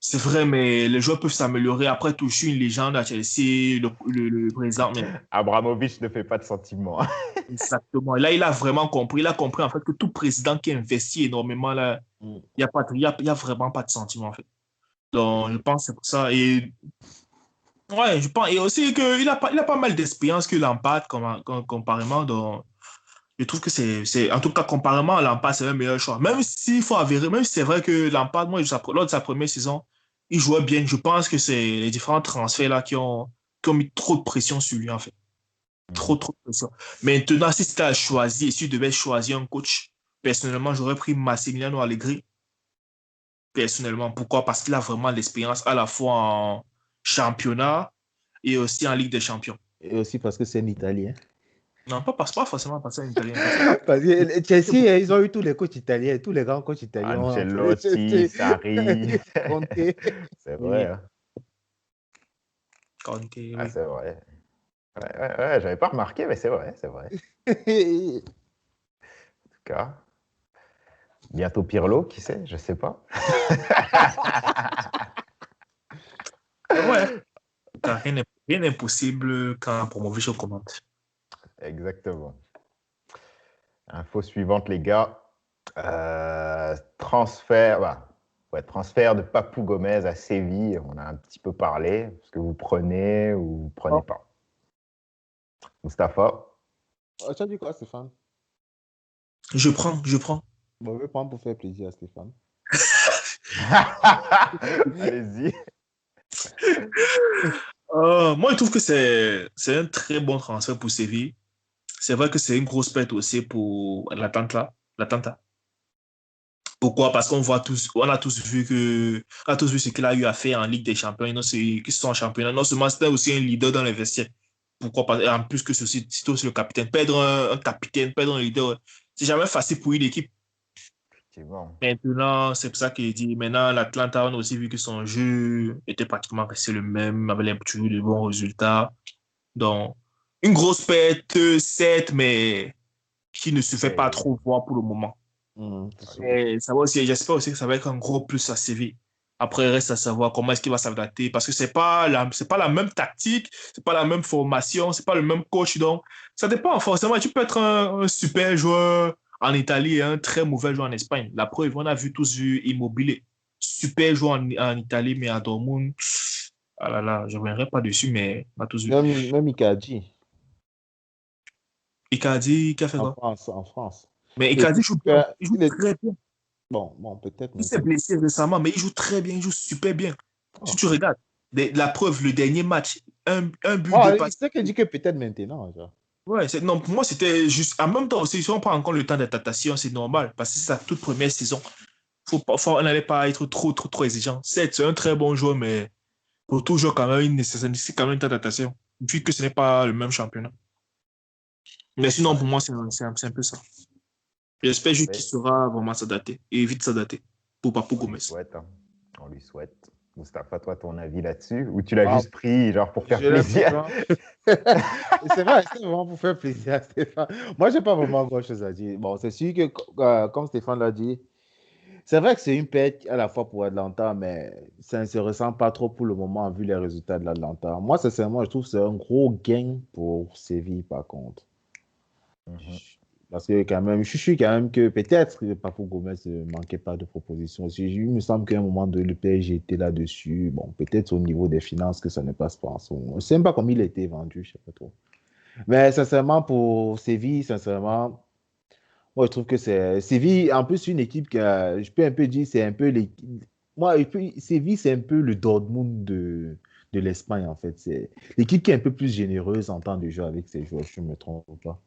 c'est vrai, mais les joueurs peuvent s'améliorer. Après tout, je suis une légende à Chelsea, le président. Mais Abramovich ne fait pas de sentiments. exactement. Là, il a vraiment compris. Il a compris, en fait, que tout président qui investit énormément, là, il n'y a vraiment pas de sentiment, en fait. Donc, je pense que c'est pour ça. Et, ouais, je pense. Et aussi qu'il a pas mal d'expérience que Lampard, comparément. Donc, je trouve que en tout cas, comparément à Lampard, c'est le meilleur choix. Même s'il faut avérer, même si c'est vrai que Lampard, moi, lors de sa première saison, il jouait bien. Je pense que c'est les différents transferts là qui ont mis trop de pression sur lui, en fait. Trop de pression. Maintenant, si c'était à choisir, si je devais choisir un coach, personnellement, j'aurais pris Massimiliano Allegri. Personnellement, pourquoi? Parce qu'il a vraiment l'expérience à la fois en championnat et aussi en Ligue des Champions. Et aussi parce que c'est un Italien. Non, pas forcément parce que c'est un Italien. Parce que Chelsea, ils ont eu tous les coachs italiens, tous les grands coachs italiens. Ancelotti, Sarri. Conte. C'est vrai. Hein. Conte, Ah, oui. c'est vrai. Ouais, j'avais pas remarqué, mais c'est vrai, c'est vrai. En tout cas, bientôt Pirlo, qui sait, je sais pas. Ouais. Rien n'est possible quand Promovic commente. Exactement. Info suivante, les gars. Transfert de Papou Gomez à Séville. On a un petit peu parlé. Est-ce que vous prenez ou vous prenez pas? Mustapha? Tu as dit quoi, Stéphane? Je prends. Bon, je vais prendre pour faire plaisir à Stéphane. Allez-y. Moi, je trouve que c'est un très bon transfert pour Séville. C'est vrai que c'est une grosse perte aussi pour l'Atalanta. Pourquoi? Parce on a tous vu ce qu'il a eu à faire en Ligue des Champions, qui sont en championnat. Non seulement c'était aussi un leader dans les vestiaires. Pourquoi? En plus que c'est aussi le capitaine. Perdre un capitaine, perdre un leader, c'est jamais facile pour une équipe. Effectivement. Maintenant, c'est pour ça qu'il dit, maintenant, l'Atlanta, on a aussi vu que son jeu était pratiquement resté le même, avait toujours de bons résultats. Donc, une grosse perte, certes, mais qui ne se fait pas trop voir pour le moment. Et ça va aussi, j'espère aussi que ça va être un gros plus à Séville. Après, il reste à savoir comment est-ce qu'il va s'adapter, parce que c'est pas la même tactique, c'est pas la même formation, c'est pas le même coach. Donc, ça dépend forcément. Tu peux être un super joueur en Italie et un très mauvais joueur en Espagne. La preuve, on a tous vu Immobile. Super joueur en Italie, mais à Dortmund, ah là là, je ne reviendrai pas dessus, mais on a tous vu. Même Icardi. Icardi, qui a fait quoi? En France. Mais Icardi joue bien. Il joue très bien. Bon, peut-être. Il s'est blessé récemment, mais il joue très bien, il joue super bien. Si tu regardes, la preuve, le dernier match, un but de passe. C'est ça qu'il dit que peut-être maintenant. Genre. Ouais, non, pour moi, c'était juste. En même temps aussi, si on prend encore le temps d'adaptation, c'est normal, parce que c'est sa toute première saison. On n'allait pas être trop exigeant. Certes, c'est un très bon joueur, mais pour tout joueur, quand même, il nécessite quand même une temps d'adaptation, vu que ce n'est pas le même championnat. Mais sinon, pour moi, c'est un peu ça. J'espère juste qu'il saura vraiment s'adapter et vite s'adapter pour Papou Gomez. On lui souhaite. Mustapha, toi, ton avis là-dessus? Ou tu l'as juste pris genre pour faire plaisir? C'est vrai, c'est vraiment pour faire plaisir à Stéphane. Moi, je n'ai pas vraiment grand-chose à dire. Bon, c'est sûr que, comme Stéphane l'a dit, c'est vrai que c'est une perte à la fois pour Atlanta, mais ça ne se ressent pas trop pour le moment vu les résultats de l'Atlanta. Moi, sincèrement, je trouve que c'est un gros gain pour Séville, par contre. Parce que quand même, je suis quand même que peut-être que Papou Gomez ne manquait pas de propositions. Il me semble qu'à un moment de le PSG était là-dessus. Bon, peut-être au niveau des finances que ça ne passe pas en ce moment. Je ne sais même pas comment il a été vendu, je ne sais pas trop. Mais sincèrement, pour Séville, sincèrement, Moi, je trouve que c'est Séville, en plus, une équipe que je peux un peu dire, c'est un peu l'équipe. Moi, Séville, c'est un peu le Dortmund de l'Espagne, en fait. C'est l'équipe qui est un peu plus généreuse en temps de jeu avec ses joueurs, je ne me trompe pas.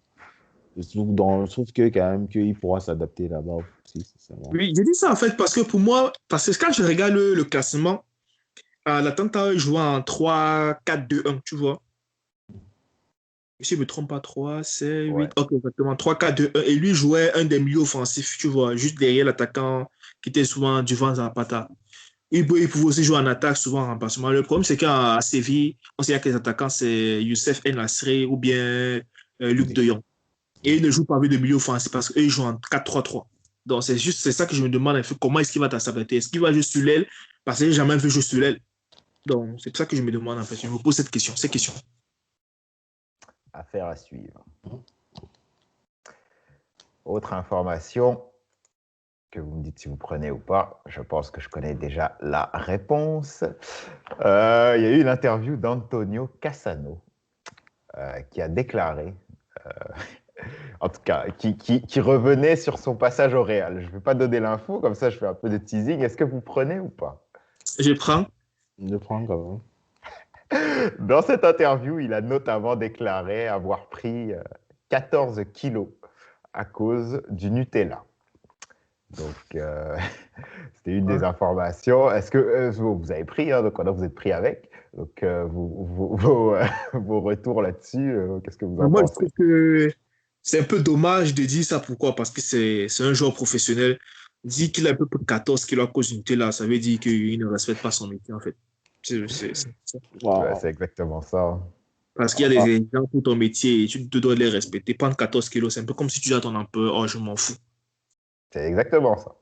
Je trouve que quand même qu'il pourra s'adapter là-bas aussi, c'est vrai. Oui, j'ai dit ça en fait parce que pour moi, parce que quand je regarde le classement, l'Atalanta jouait en 3-4-2-1, tu vois. Si je ne me trompe pas, 3, c'est Ouais. 8, ok, exactement, 3-4-2-1. Et lui jouait un des milieux offensifs, tu vois, juste derrière l'attaquant qui était souvent devant Zapata. Il pouvait aussi jouer en attaque, souvent en remplacement. Le problème, c'est qu'à Séville, on sait que les attaquants, c'est Youssef El-Nasri ou bien Luc de Jong. Et ils ne jouent pas avec de milieu offensif parce qu'eux, ils jouent en 4-3-3. Donc, c'est ça que je me demande un peu, comment est-ce qu'il va s'adapter? Est-ce qu'il va jouer sur l'aile? Parce que j'ai jamais vu jouer sur l'aile. Donc, c'est pour ça que je me demande, en fait. Je me pose cette question. Affaire à suivre. Autre information que vous me dites si vous prenez ou pas. Je pense que je connais déjà la réponse. Il y a eu une interview d'Antonio Cassano qui a déclaré, en tout cas, qui revenait sur son passage au Real. Je ne vais pas donner l'info, comme ça je fais un peu de teasing. Est-ce que vous prenez ou pas? Je prends. Je prends quand même. Dans cette interview, il a notamment déclaré avoir pris 14 kilos à cause du Nutella. Donc, c'était une des informations. Est-ce que vous avez pris, hein, donc vous êtes pris avec. Donc, vos retours là-dessus, qu'est-ce que vous en Moi, je pensez? trouve que c'est un peu dommage de dire ça. Pourquoi? Parce que c'est un joueur professionnel. Dire qu'il a un peu plus de 14 kilos à cause du Nutella, ça veut dire qu'il ne respecte pas son métier, en fait. C'est ça. Ouais, Wow. c'est exactement ça. Hein. Parce qu'il y a des gens pour ton métier et tu te dois les respecter. Prendre 14 kilos, c'est un peu comme si tu dis à ton employeur, oh, je m'en fous. C'est exactement ça.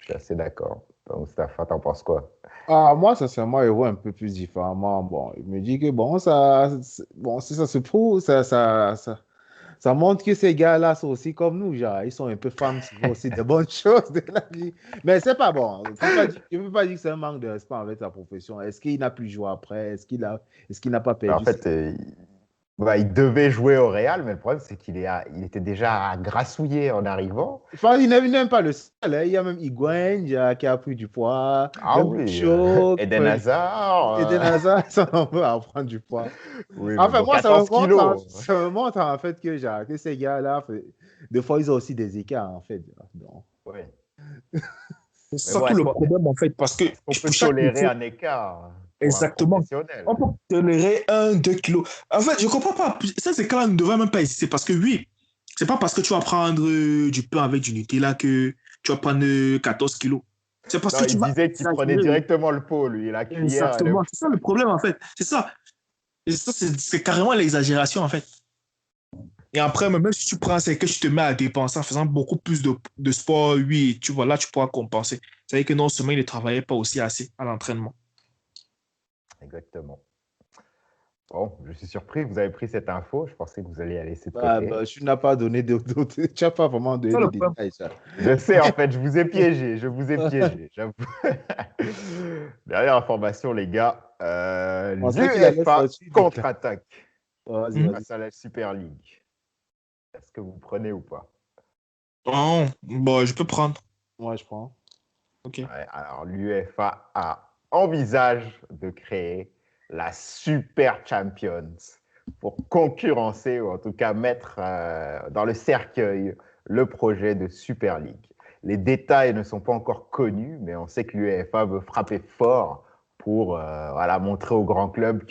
Je suis assez d'accord. Donc, Mustapha, t'en penses quoi? Moi, sincèrement, je vois un peu plus différemment. Bon, il me dit que bon, si ça se prouve, ça montre que ces gars-là sont aussi comme nous, genre, ils sont un peu fans aussi de bonnes choses de la vie. Mais c'est pas bon. Je ne peux pas dire que c'est un manque de respect avec sa profession. Est-ce qu'il n'a plus joué après? Est-ce qu'il n'a pas En perdu fait, il devait jouer au Real, mais le problème, c'est il était déjà grassouillé en arrivant. Enfin, il n'est même pas le seul. Hein. Il y a même Higuaín qui a pris du poids. Ah Même oui, Lucho, Eden Hazard. Eden Hazard, ça en veut à prendre du poids. Oui, mais Enfin, bon, moi, 14 kilos. ça me montre en fait que, genre, que ces gars-là, des fois, ils ont aussi des écarts, en fait. Donc, Oui. C'est Mais ça bon, tout le problème, en fait, parce que on peut pour chaque tolérer métier, un écart pour un exactement, professionnel? on peut tolérer 1, 2 kilos. En fait, je comprends pas. Ça, c'est quand même, ne devrait même pas exister parce que oui, c'est pas parce que tu vas prendre du pain avec du Nutella que tu vas prendre 14 kilos. C'est parce Non, que tu il vas disait qu'il prenait exagérer. directement le pot, lui, la cuillère. Exactement. C'est ça le problème, en fait. C'est ça. Et ça, c'est carrément l'exagération, en fait. Et après, même si tu prends, c'est que tu te mets à dépenser en faisant beaucoup plus de sport, oui, tu vois, là, tu pourras compenser. C'est-à-dire que non seulement il ne travaillait pas aussi assez à l'entraînement. Exactement. Bon, je suis surpris, vous avez pris cette info. Je pensais que vous alliez la laisser de côté. tu n'as pas donné d'autres. Tu n'as pas vraiment donné Ça, de le problème. détails, ça. Je sais, en fait, je vous ai piégé. Je vous ai piégé, j'avoue. Dernière information, les gars. Je pensais qu'il allait L'UEFA sortir du contre-attaque Vas-y, vas-y. face à la Super League. Est-ce que vous prenez ou pas? Oh, bon, je peux prendre. Moi, je prends. Ok. Ouais, alors, l'UEFA envisage de créer la Super Champions pour concurrencer, ou en tout cas mettre dans le cercueil le projet de Super League. Les détails ne sont pas encore connus, mais on sait que l'UEFA veut frapper fort pour montrer aux grands clubs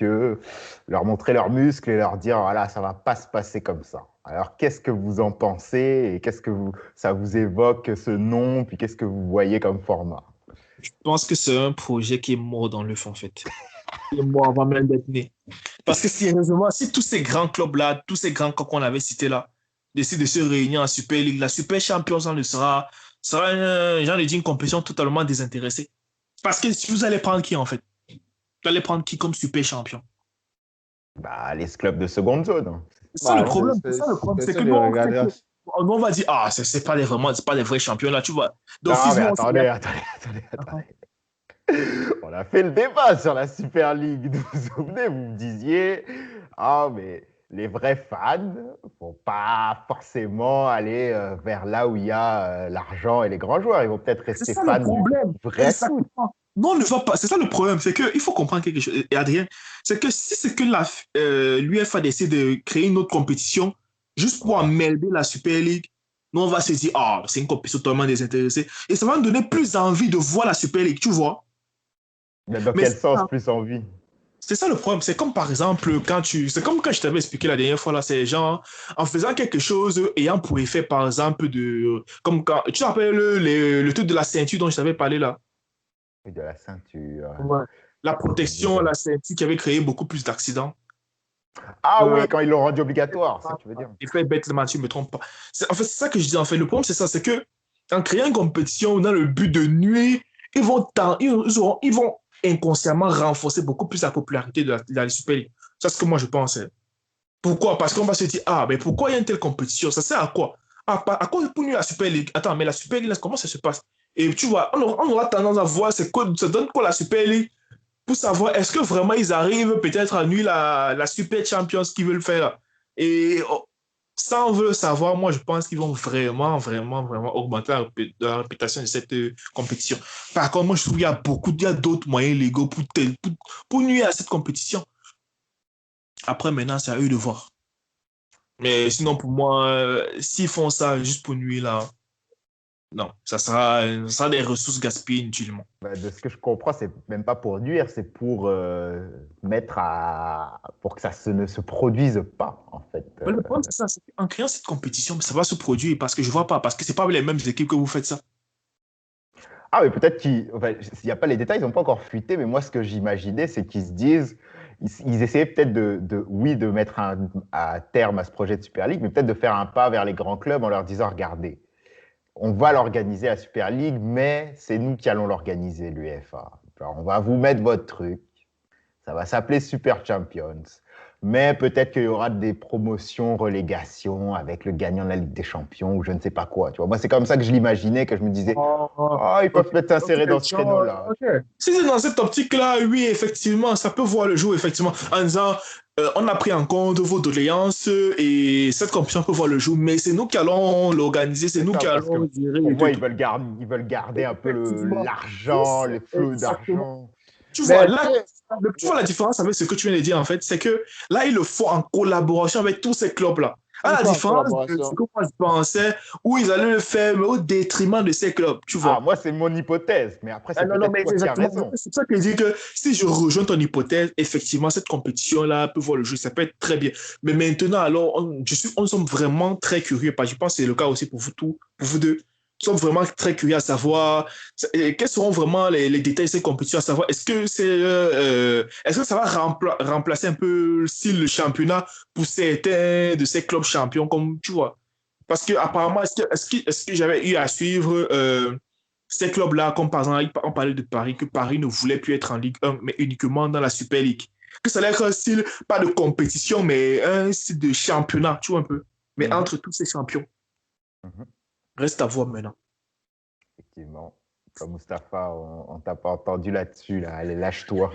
leur montrer leurs muscles et leur dire voilà, ça ne va pas se passer comme ça. Alors, qu'est-ce que vous en pensez et qu'est-ce que ça vous évoque ce nom, puis qu'est-ce que vous voyez comme format? Je pense que c'est un projet qui est mort dans l'œuf, en fait. Il est mort avant même d'être né. Parce que sérieusement, si tous ces grands clubs-là, tous ces grands clubs qu'on avait cités là, décident de se réunir en Super League, la Super Champions sera une compétition totalement désintéressée. Parce que si vous allez prendre qui, en fait? Vous allez prendre qui comme Super Champion? Bah, les clubs de seconde zone. C'est ça le problème. C'est que nous, on va dire, ah, c'est pas des vrais champions là, tu vois. Donc, Non, mais attendez. On a fait le débat sur la Super League. Vous vous souvenez, vous me disiez, ah, mais les vrais fans ne vont pas forcément aller vers là où il y a l'argent et les grands joueurs. Ils vont peut-être C'est rester ça fans le du problème. vrai foot. Exactement. Non, on ne va pas. C'est ça le problème. C'est qu'il faut comprendre quelque chose. Et Adrien, c'est que si c'est que l'UEFA décide de créer une autre compétition juste pour emmerder la Super League, nous, on va se dire, ah, c'est une compétition totalement désintéressée. Et ça va nous donner plus envie de voir la Super League, tu vois. Mais dans Mais quel sens plus envie? c'est ça le problème. C'est comme par exemple, c'est comme quand je t'avais expliqué la dernière fois, là, c'est genre, en faisant quelque chose ayant pour effet, par exemple, comme quand, tu te rappelles le truc de la ceinture dont je t'avais parlé là? Et de la ceinture. Ouais. La protection, la ceinture qui avait créé beaucoup plus d'accidents. Ah oui, quand ils l'ont rendu obligatoire, ça que tu veux dire. Effet bêtement, tu ne me trompes pas. En fait, c'est ça que je dis. En fait, le problème, c'est ça, c'est que en créant une compétition dans le but de nuire, ils vont inconsciemment renforcer beaucoup plus la popularité de la Super League. C'est ce que moi je pense. Pourquoi? Parce qu'on va se dire, ah, mais pourquoi il y a une telle compétition? Ça sert à quoi? À quoi pour nuire la Super League? Attends, mais la Super League, comment ça se passe? Et tu vois, on aura tendance à voir, ça donne quoi la Super League pour savoir est-ce que vraiment ils arrivent peut-être à nuire la Super Champions qu'ils veulent faire. Et ça, on veut savoir, moi je pense qu'ils vont vraiment, vraiment, vraiment augmenter la réputation de cette compétition. Par contre, moi je trouve qu'il y a il y a d'autres moyens légaux pour nuire à cette compétition. Après, maintenant, c'est à eux de voir. Mais sinon, pour moi, s'ils font ça juste pour nuire là, non, ça sera des ressources gaspillées inutilement. Bah, de ce que je comprends, c'est même pas pour nuire, c'est pour pour que ne se produise pas, en fait. Mais le problème, c'est ça, c'est qu'en créant cette compétition, ça va se produire parce que je vois pas, parce que c'est pas les mêmes équipes que vous faites ça. Ah, mais peut-être qu'il s'il n'y a pas les détails, ils n'ont pas encore fuité, mais moi, ce que j'imaginais, c'est qu'ils se disent, ils essayaient peut-être oui, de mettre à terme à ce projet de Super League, mais peut-être de faire un pas vers les grands clubs en leur disant, regardez, on va l'organiser la Super League, mais c'est nous qui allons l'organiser, l'UEFA. On va vous mettre votre truc. Ça va s'appeler Super Champions. Mais peut-être qu'il y aura des promotions, relégations avec le gagnant de la Ligue des Champions ou je ne sais pas quoi. Tu vois. Moi, c'est comme ça que je l'imaginais, que je me disais, ils peuvent peut-être s'insérer dans ce créneau-là. Si c'est dans cette optique-là, oui, effectivement, ça peut voir le jour, effectivement, en disant, on a pris en compte vos doléances et cette compétition peut voir le jour, mais c'est nous qui allons l'organiser, c'est nous qui allons gérer. Pour moi, ils veulent garder un peu l'argent, le flot d'argent. Tu vois, là, tu vois la différence avec ce que tu viens de dire, en fait, c'est que là, il le faut en collaboration avec tous ces clubs-là. À la différence de ce que moi je pensais, où ils allaient le faire, mais au détriment de ces clubs, tu vois. Ah, moi, c'est mon hypothèse, mais après, c'est peut-être toi qui as raison. C'est ça que je dis que si je rejoins ton hypothèse, effectivement, cette compétition-là peut voir le jeu, ça peut être très bien. Mais maintenant, alors, on sommes vraiment très curieux, parce que je pense que c'est le cas aussi pour vous deux. Nous sommes vraiment très curieux à savoir quels seront vraiment les détails de ces compétitions, à savoir est-ce que ça va remplacer un peu le championnat pour certains de ces clubs champions, comme tu vois. Parce que apparemment, est-ce que j'avais eu à suivre ces clubs-là, comme par exemple, on parlait de Paris, que Paris ne voulait plus être en Ligue 1, mais uniquement dans la Super League. Que ça allait être un style, pas de compétition, mais un style de championnat, tu vois un peu. Mais entre tous ces champions. Reste à voir maintenant. Effectivement. Comme Mustapha, on t'a pas entendu là-dessus. Là. Allez, lâche-toi.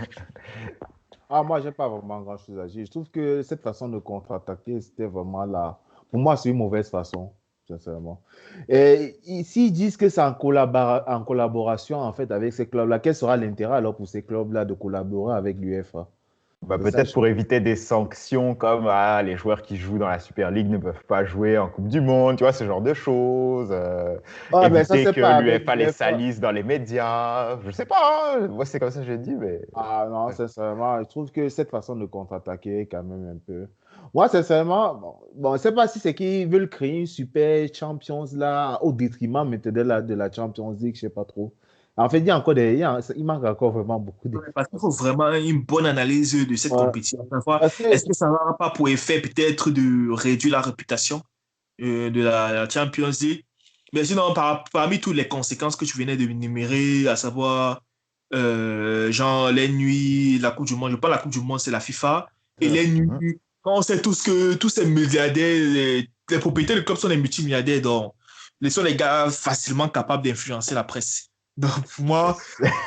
Moi, j'ai pas vraiment grand-chose à dire. Je trouve que cette façon de contre-attaquer, c'était vraiment là. Pour moi, c'est une mauvaise façon, sincèrement. Et s'ils disent que c'est en collaboration, en fait, avec ces clubs-là, quel sera l'intérêt alors pour ces clubs-là de collaborer avec l'UEFA? Peut-être pour éviter des sanctions comme les joueurs qui jouent dans la Super League ne peuvent pas jouer en Coupe du Monde, tu vois, ce genre de choses. Éviter que l'UEFA les salisse dans les médias. Je sais pas, moi c'est comme ça que j'ai dit. Mais... Ah non, sincèrement, je trouve que cette façon de contre-attaquer est quand même un peu... Moi, sincèrement, je ne sais pas si c'est qu'ils veulent créer une Super Champions là, au détriment maintenant de la Champions League, je ne sais pas trop. En fait, il manque encore vraiment beaucoup de... Parce qu'il faut vraiment une bonne analyse de cette compétition. Est-ce que ça n'aura pas pour effet peut-être de réduire la réputation de la Champions League? Mais sinon, parmi toutes les conséquences que tu venais de énumérer, à savoir genre les nuits, la Coupe du Monde, je parle de la Coupe du Monde, c'est la FIFA, et les nuits, quand on sait tous que tous ces milliardaires, les propriétaires de clubs sont des multimilliardaires, donc ils sont les gars facilement capables d'influencer la presse. Donc, pour moi,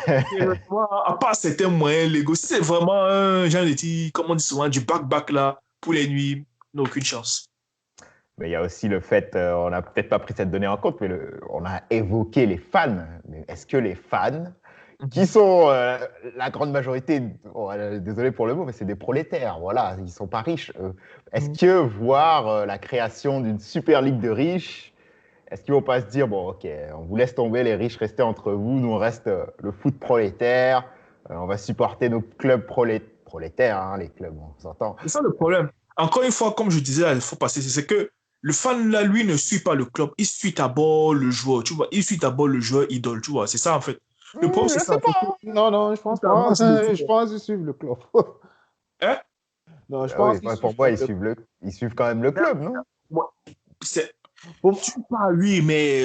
à part certains moyens légaux, c'est vraiment un genre de petit, comme on dit souvent, du back-back là, pour les nuits. n'a aucune chance. Mais il y a aussi le fait, on n'a peut-être pas pris cette donnée en compte, mais on a évoqué les fans. Mais est-ce que les fans, qui sont la grande majorité, désolé pour le mot, mais c'est des prolétaires, voilà, ils ne sont pas riches. Est-ce que voir la création d'une super ligue de riches, est-ce qu'ils ne vont pas se dire, bon, ok, on vous laisse tomber, les riches, restez entre vous, nous on reste le foot prolétaire, on va supporter nos clubs prolétaires, hein, les clubs, on s'entend. C'est ça le problème. Encore une fois, comme je disais il faut passer, c'est que le fan là, lui, ne suit pas le club, il suit d'abord le joueur, tu vois, il suit d'abord le joueur idole, tu vois, c'est ça en fait. Le problème, c'est Je ça. sais pas. Non, je pense pas. Je pense qu'ils suivent le club. Hein? Non, je Ah pense oui, qu'ils pour suivent moi, le club. ils suivent quand même le club, non? Ouais. Tu parles, oui, mais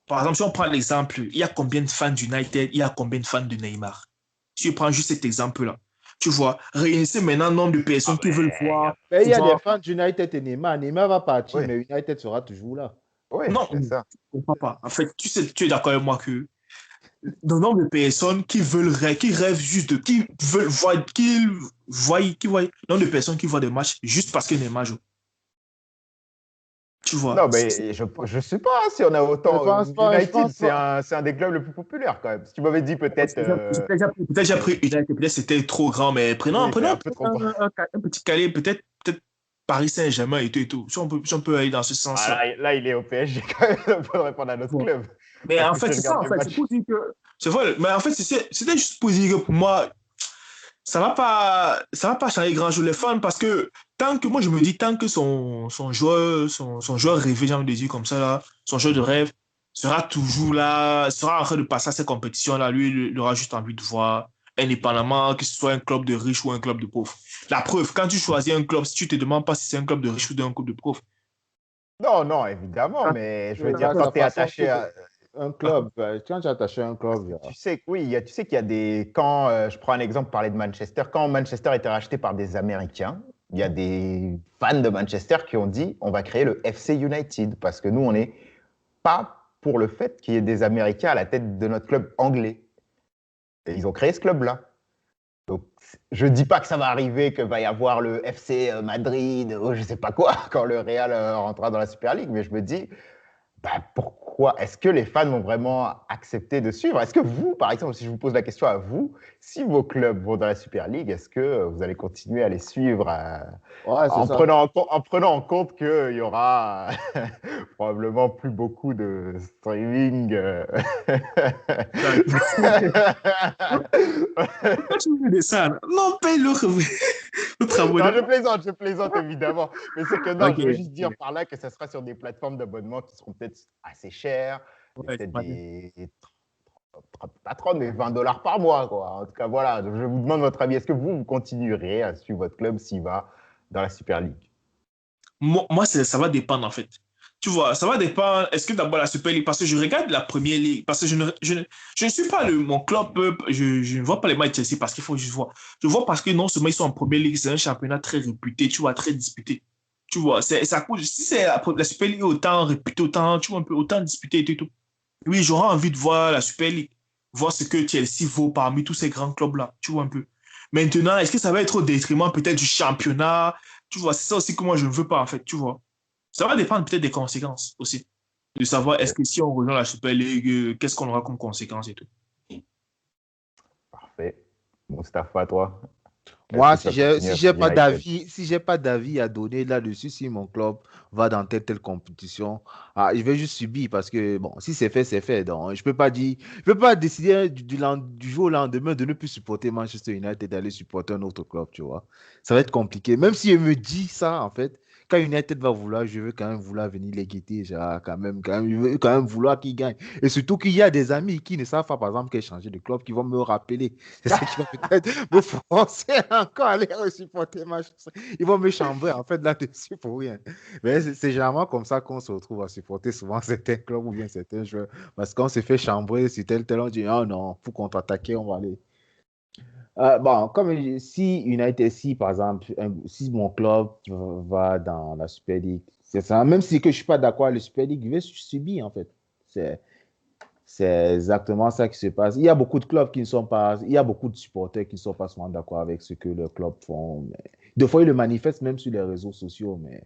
par exemple, si on prend l'exemple, il y a combien de fans d'United, il y a combien de fans de Neymar? Si je prends juste cet exemple-là, tu vois, réunissez maintenant le nombre de personnes qui veulent voir. Mais il y a des fans d'United et Neymar. Neymar va partir, Oui, mais United sera toujours là. oui, Non, c'est ça. je ne comprends pas. En fait, tu sais, tu es d'accord avec moi que le nombre de personnes qui rêvent juste de, qui veulent voir, qui voient, le nombre de personnes qui voient des matchs juste parce que Neymar joue. Tu vois. Non, mais je sais pas si on a Je autant. pense pas. Je United, pense pas. c'est un des clubs les plus populaires quand même. Si tu m'avais dit peut-être. Peut-être j'ai pris United, peut-être c'était trop grand, mais Oui, c'est prenons un peu trop grand. un petit calé, peut-être Paris Saint-Germain et tout et tout. Si on peut aller dans ce sens-là. Ah, là, il est au PSG quand même. Il faudrait répondre à notre Bon. club. Mais Parce en que fait, tu c'est ça, regardes en les fait. C'est matchs. pour dire que. C'est vrai, mais en fait, c'était juste pour dire que pour moi, ça va pas changer grand-chose les fans parce que tant que, moi, je me dis, tant que son joueur rêvé, j'ai envie de dire comme ça, là, son joueur de rêve sera toujours là, sera en train de passer à ces compétitions-là, lui, il aura juste envie de voir, indépendamment que ce soit un club de riches ou un club de pauvres. La preuve, quand tu choisis un club, si tu te demandes pas si c'est un club de riches ou un club de pauvres. Non, non, évidemment, mais je veux dire, Regarde quand la tu es façon attaché à. un club. Quand tu es attaché à un club, Tu sais que oui, tu sais qu'il y a des. Quand je prends un exemple, parler de Manchester, quand Manchester a été racheté par des Américains, il y a des fans de Manchester qui ont dit on va créer le FC United parce que nous, on n'est pas pour le fait qu'il y ait des Américains à la tête de notre club anglais. Et ils ont créé ce club-là. Donc, je ne dis pas que ça va arriver, qu'il va y avoir le FC Madrid, ou je ne sais pas quoi, quand le Real rentrera dans la Super League, mais je me dis, bah, pourquoi est-ce que les fans vont vraiment accepter de suivre? Est-ce que vous, par exemple, si je vous pose la question à vous, si vos clubs vont dans la Super League, est-ce que vous allez continuer à les suivre ouais, c'est en, ça. en prenant en compte qu'il y aura probablement plus beaucoup de streaming Pourquoi tu veux des ça? Non, paye l'autre Non, abonnement. je plaisante évidemment. Mais c'est que non, Ok. je veux juste dire par là que ça sera sur des plateformes d'abonnement qui seront peut-être assez chères, Ouais, peut-être ouais. des pas 30, mais $20 par mois, quoi. En tout cas, voilà. Donc, je vous demande votre avis. Est-ce que vous continuerez à suivre votre club s'il va dans la Super League? Moi, ça va dépendre en fait. Tu vois, ça va dépendre. Est-ce que d'abord la Super League, parce que je regarde la Première Ligue, parce que je ne suis pas mon club, je ne vois pas les matchs de Chelsea parce qu'il faut juste voir. Je vois parce que non seulement ils sont en Première Ligue, c'est un championnat très réputé, tu vois, très disputé. Tu vois, ça coûte, si c'est la Super League autant réputée, autant, tu vois, un peu autant disputé et tout. Oui, j'aurais envie de voir la Super League, voir ce que Chelsea vaut parmi tous ces grands clubs-là, tu vois un peu. Maintenant, est-ce que ça va être au détriment peut-être du championnat? Tu vois, c'est ça aussi que moi je ne veux pas en fait, tu vois. Ça va dépendre peut-être des conséquences aussi. De savoir est-ce que si on rejoint la Super League, qu'est-ce qu'on aura comme conséquences et tout. Parfait. Mustapha, toi, est-ce Moi, que tu vas continuer à suivre United? si j'ai pas d'avis à donner là-dessus, si mon club va dans telle compétition, je vais juste subir parce que bon, si c'est fait, c'est fait. Donc, je peux pas décider du jour au lendemain de ne plus supporter Manchester United et d'aller supporter un autre club, tu vois. Ça va être compliqué. Même si je me dis ça, en fait, quand United va vouloir, je veux quand même vouloir venir les guetter, genre, je veux quand même vouloir qu'ils gagnent. Et surtout qu'il y a des amis qui ne savent pas, par exemple, qu'ils changé de club, qui vont me rappeler. C'est ça qui va peut-être me forcer encore à aller supporter Manchester. Ils vont me chambrer, en fait, là-dessus pour rien. Mais c'est généralement comme ça qu'on se retrouve à supporter souvent certains clubs ou bien certains joueurs. Parce qu'on s'est fait chambrer sur tel, on dit, oh non, pour contre-attaquer, on va aller. Bon, si United, si par exemple, si mon club va dans la Super League, c'est ça, même si que je ne suis pas d'accord avec la Super League, je vais subir en fait. C'est, c'est exactement ça qui se passe. Il y a beaucoup de supporters qui ne sont pas souvent d'accord avec ce que le club font. Mais Des fois, ils le manifestent même sur les réseaux sociaux, mais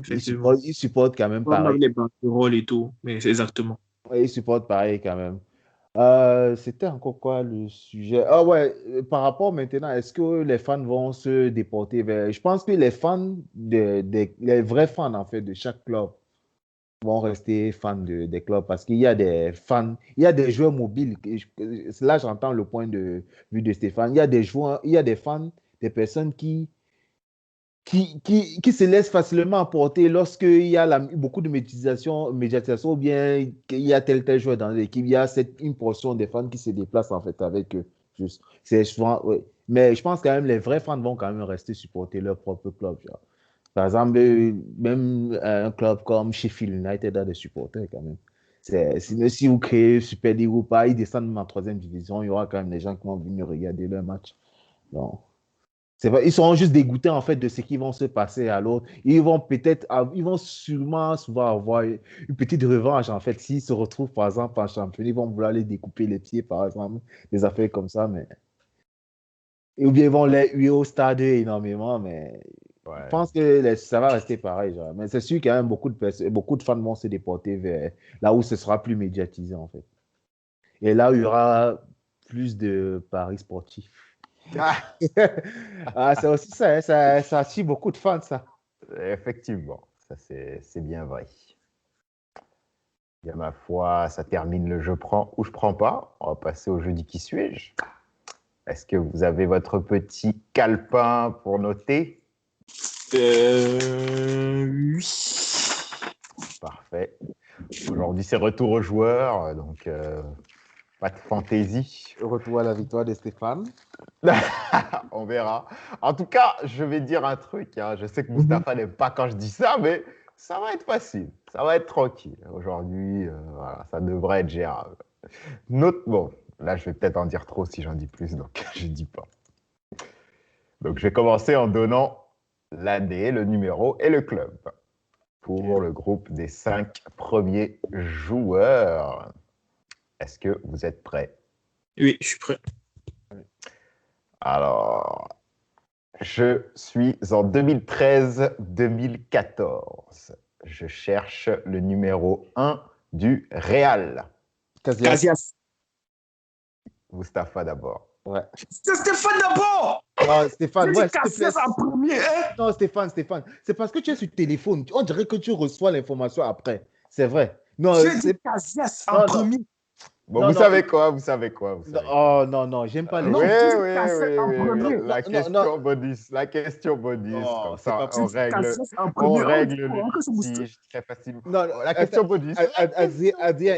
Effectivement. ils supportent quand même Pas pareil. même les banderoles et tout, mais c'est exactement. Ouais, ils supportent pareil quand même. C'était encore quoi le sujet? Ah ouais, par rapport maintenant, est-ce que les fans vont se déporter vers... Je pense que les fans, les vrais fans en fait de chaque club vont rester fans des clubs parce qu'il y a des fans, il y a des joueurs mobiles. Là, j'entends le point de vue de Stéphane. Il y a des joueurs, il y a des fans, des personnes qui se laissent facilement emporter lorsqu'il y a beaucoup de médiatisation ou bien qu'il y a tel joueur dans l'équipe. Il y a une portion des fans qui se déplacent en fait avec eux. Juste. C'est souvent, ouais. Mais je pense quand même les vrais fans vont quand même rester supporter leur propre club. Genre. Par exemple, même un club comme Sheffield United a des supporters quand même. Si vous créez Super League ou pas, ils descendent même en troisième division, il y aura quand même des gens qui vont venir regarder leur match. Donc, c'est vrai, ils seront juste dégoûtés en fait de ce qui vont se passer à l'autre. Ils vont sûrement souvent avoir une petite revanche en fait. S'ils se retrouvent par exemple en championnat, ils vont vouloir les découper les pieds par exemple, des affaires comme ça. Ou bien ils vont les huer au stade énormément, mais je Ouais. pense que ça va rester pareil. Genre. Mais c'est sûr qu'il y a même beaucoup de fans vont se déporter vers là où ce sera plus médiatisé en fait. Et là où il y aura plus de paris sportifs. Ah, C'est aussi ça, hein, ça attire beaucoup de fans, ça. effectivement, ça c'est bien vrai. Bien, ma foi, ça termine le je prends ou je prends pas. On va passer au jeudi qui suis-je. Est-ce que vous avez votre petit calepin pour noter? Oui. Parfait. Aujourd'hui, c'est retour aux joueurs, donc pas de fantaisie. Retour à la victoire de Stéphane. On verra. En tout cas, je vais dire un truc. Hein. Je sais que Mustapha n'aime pas quand je dis ça, mais ça va être facile. Ça va être tranquille. Aujourd'hui, voilà, ça devrait être gérable. Bon, là, je vais peut-être en dire trop si j'en dis plus, donc je ne dis pas. Donc, je vais commencer en donnant l'année, le numéro et le club pour le groupe des 5 premiers joueurs. Est-ce que vous êtes prêts? Oui, je suis prêt. Alors, je suis en 2013-2014. Je cherche le numéro 1 du Real. Casillas. Mustapha d'abord. Ouais. C'est Stéphane d'abord! Non, Stéphane, J'ai ouais, dit s'il te plaît. Casillas en premier, hein? Non, Stéphane. C'est parce que tu es sur téléphone. On dirait que tu reçois l'information après. C'est vrai. Non, J'ai dit Casillas en non. premier. Bon, Non, vous non. savez quoi? Vous savez quoi? Vous Non, savez quoi? oh, non, j'aime pas les Non, Oui, gens. j'ai dit oui, Casillas oui, en oui, oui. premier. La question bonus. La question bonus. Non, Comme c'est ça, pas J'ai on dit règle, Casillas en on premier. règle le Oh, que c'est Moustapha. litige très facilement. Non, La question bonus. Adrien,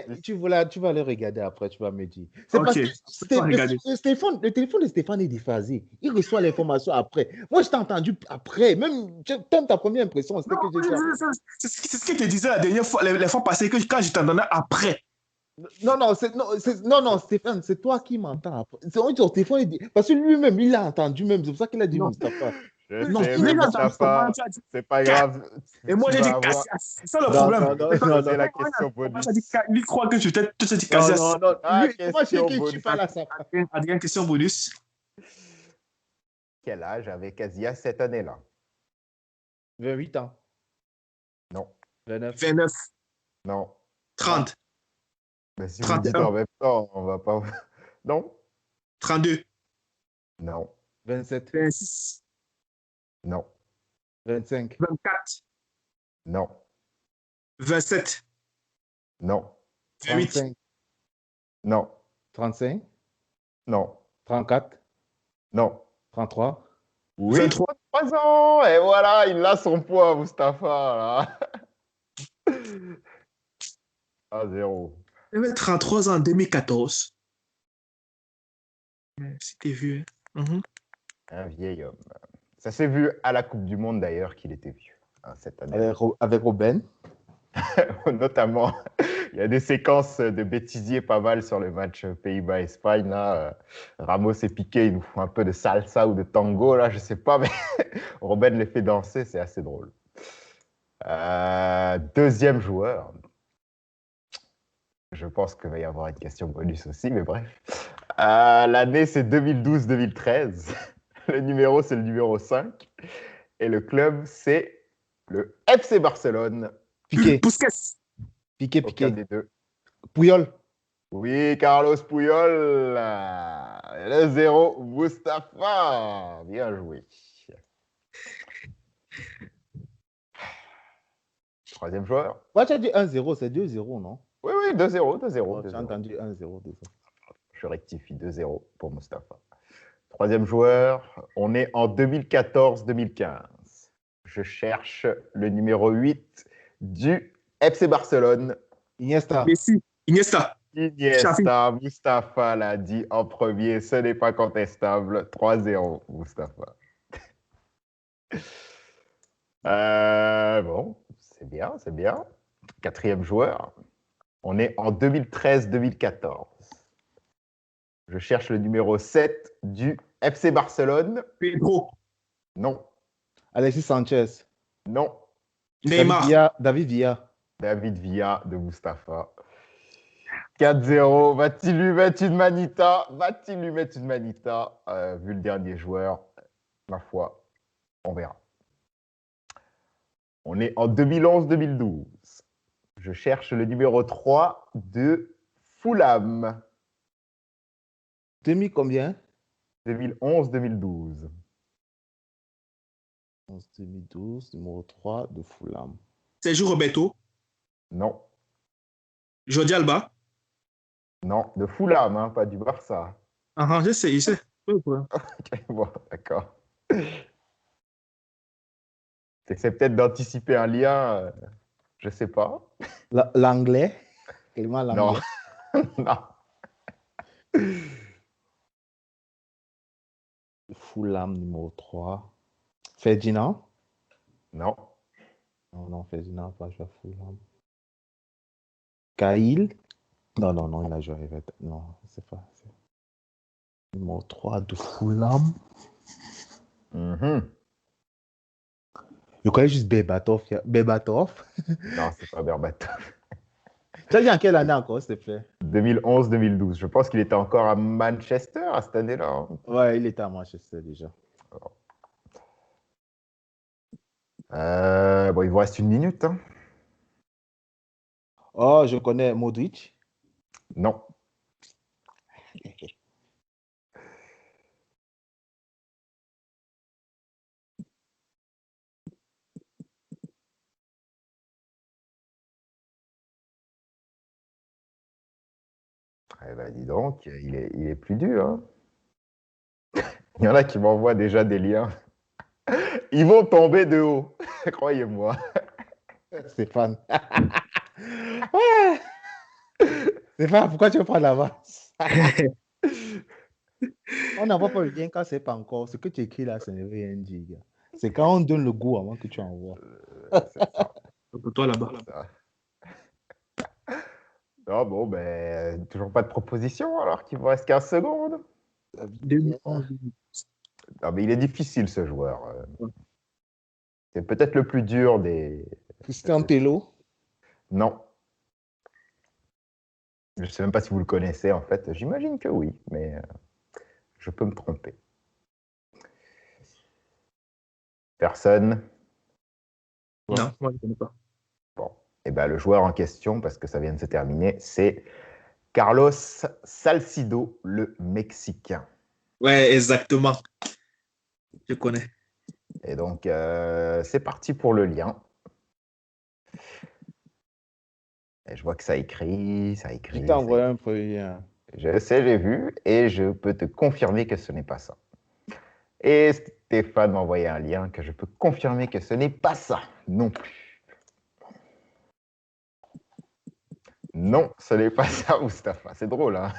bonus. tu vas le regarder après, tu vas me dire. C'est Ok, parce que on va regarder. le téléphone de Stéphane est déphasé. Il reçoit l'information après. Moi, je t'ai entendu après. Même ta première impression, c'était Non, que j'ai dit. c'est ce que je te disais la dernière fois, les fois passées, que quand je t'en donnais après. Non, Stéphane, c'est toi qui m'entends après. Ton téléphone est parce que lui-même, il l'a entendu même. C'est pour ça qu'il a dit Non, Mustapha. Je non, sais, lui, mais il a entendu comment Mustapha, tu as dit. c'est pas grave. Et moi, Tu j'ai vas dit avoir. Casillas. C'est ça le Non, problème. non, C'est quand non, C'est non. la question bonus. lui croit que tu t'es dit Non, Casillas. non, non. La Moi, je sais question que tu bonus. parles à ça. Adrien, question bonus. Quel âge avait Casillas cette année-là? 28 ans. Non, 29. 29, non. 30, Mais si vous le dites 31, en même temps, on va pas. Non, 32, non, 27. 26, non, 25. 24, non, 27, non, 28, 35. non, 35. non, 34. non. 33. Oui, 23. 3 ans. Et voilà, il a son poids, Mustapha. Là. 1-0. Il avait 33 ans en 2014. C'était vieux. Hein. Un vieil homme. Ça s'est vu à la Coupe du Monde d'ailleurs qu'il était vieux cette année. Avec Robin. Notamment, il y a des séquences de bêtisier pas mal sur le match Pays-Bas-Espagne. Ramos et Piqué, ils nous font un peu de salsa ou de tango, là, je sais pas, mais Robben les fait danser, c'est assez drôle. Deuxième joueur. Je pense qu'il va y avoir une question bonus aussi, mais bref. L'année, c'est 2012-2013. Le numéro, c'est le numéro 5. Et le club, c'est le FC Barcelone. Piqué, Busquets. Piqué, Aucun Piqué. des deux. Puyol. Oui, Carlos Puyol. Le 0, Mustapha. Bien joué. Troisième joueur. Ouais, tu as dit 1-0, c'est 2-0, non? Oui, oui, 2-0, 2-0, Oh, j'ai 2-0. entendu 1-0, désolé. Je rectifie 2-0 pour Mustapha. Troisième joueur, on est en 2014-2015. Je cherche le numéro 8 du FC Barcelone. Iniesta. Messi. Iniesta. Iniesta, Mustapha l'a dit en premier, ce n'est pas contestable. 3-0, Mustapha. Bon, c'est bien, c'est bien. Quatrième joueur, on est en 2013-2014. Je cherche le numéro 7 du FC Barcelone. Pedro. Non, Alexis Sanchez. non. Neymar. David Villa. David Villa de Mustapha. 4-0. Va-t-il lui mettre une manita? Va-t-il lui mettre une manita? Vu le dernier joueur, ma foi, on verra. On est en 2011-2012. Je cherche le numéro 3 de Fulham. Demi combien? 2011-2012. 2012, numéro 3 de Fulham. Sergio Roberto. Non, Jordi Alba. non, de Fulham, hein, pas du Barça. Ah, je sais, je sais. Ok, bon, d'accord. C'est peut-être d'anticiper un lien, je sais pas. L'anglais. Clément Non, l'anglais. non. Fulham, numéro 3. Ferdinand. Non, Non, non, Ferdinand, pas joué à Fulham. Cahill. Non, non, non, il a joué à Everton. Non, c'est pas. Numéro 3 de Fulham. Mhm. Je connais juste Berbatov. Berbatov. Non, c'est pas Berbatov. Tu as dit en quelle année encore, s'il te plaît? 2011-2012. Je pense qu'il était encore à Manchester à cette année-là, hein. Ouais, il était à Manchester déjà. Bon, il vous reste une minute, hein. Oh, je connais Modric. Non. Eh ben, dis donc, il est plus dur, hein. Il y en a qui m'envoient déjà des liens. Ils vont tomber de haut, croyez-moi. Stéphane. Ouais. Stéphane, pourquoi tu veux prendre l'avance? On n'envoie pas le lien quand c'est pas encore. Ce que tu écris là, ce ne veut rien dire, gars. C'est quand on donne le goût avant que tu envoies. C'est ça, Pour toi là-bas. ça. Ah bon, ben, toujours pas de proposition alors qu'il vous reste 15 secondes. 2011. Non, mais il est difficile ce joueur. C'est peut-être le plus dur des. Christian Tello. Non. Je ne sais même pas si vous le connaissez en fait. J'imagine que oui, mais je peux me tromper. Personne. Non, moi je ne connais pas. Bon. Et ben, le joueur en question, parce que ça vient de se terminer, c'est Carlos Salcido, le Mexicain. Ouais, exactement. Je connais. Et donc, c'est parti pour le lien. Et je vois que ça écrit, ça écrit. Je t'ai envoyé un premier lien. Je sais, j'ai vu, et je peux te confirmer que ce n'est pas ça. Et Stéphane m'a envoyé un lien que je peux confirmer que ce n'est pas ça non plus. Non, ce n'est pas ça, Mustapha. C'est drôle, hein.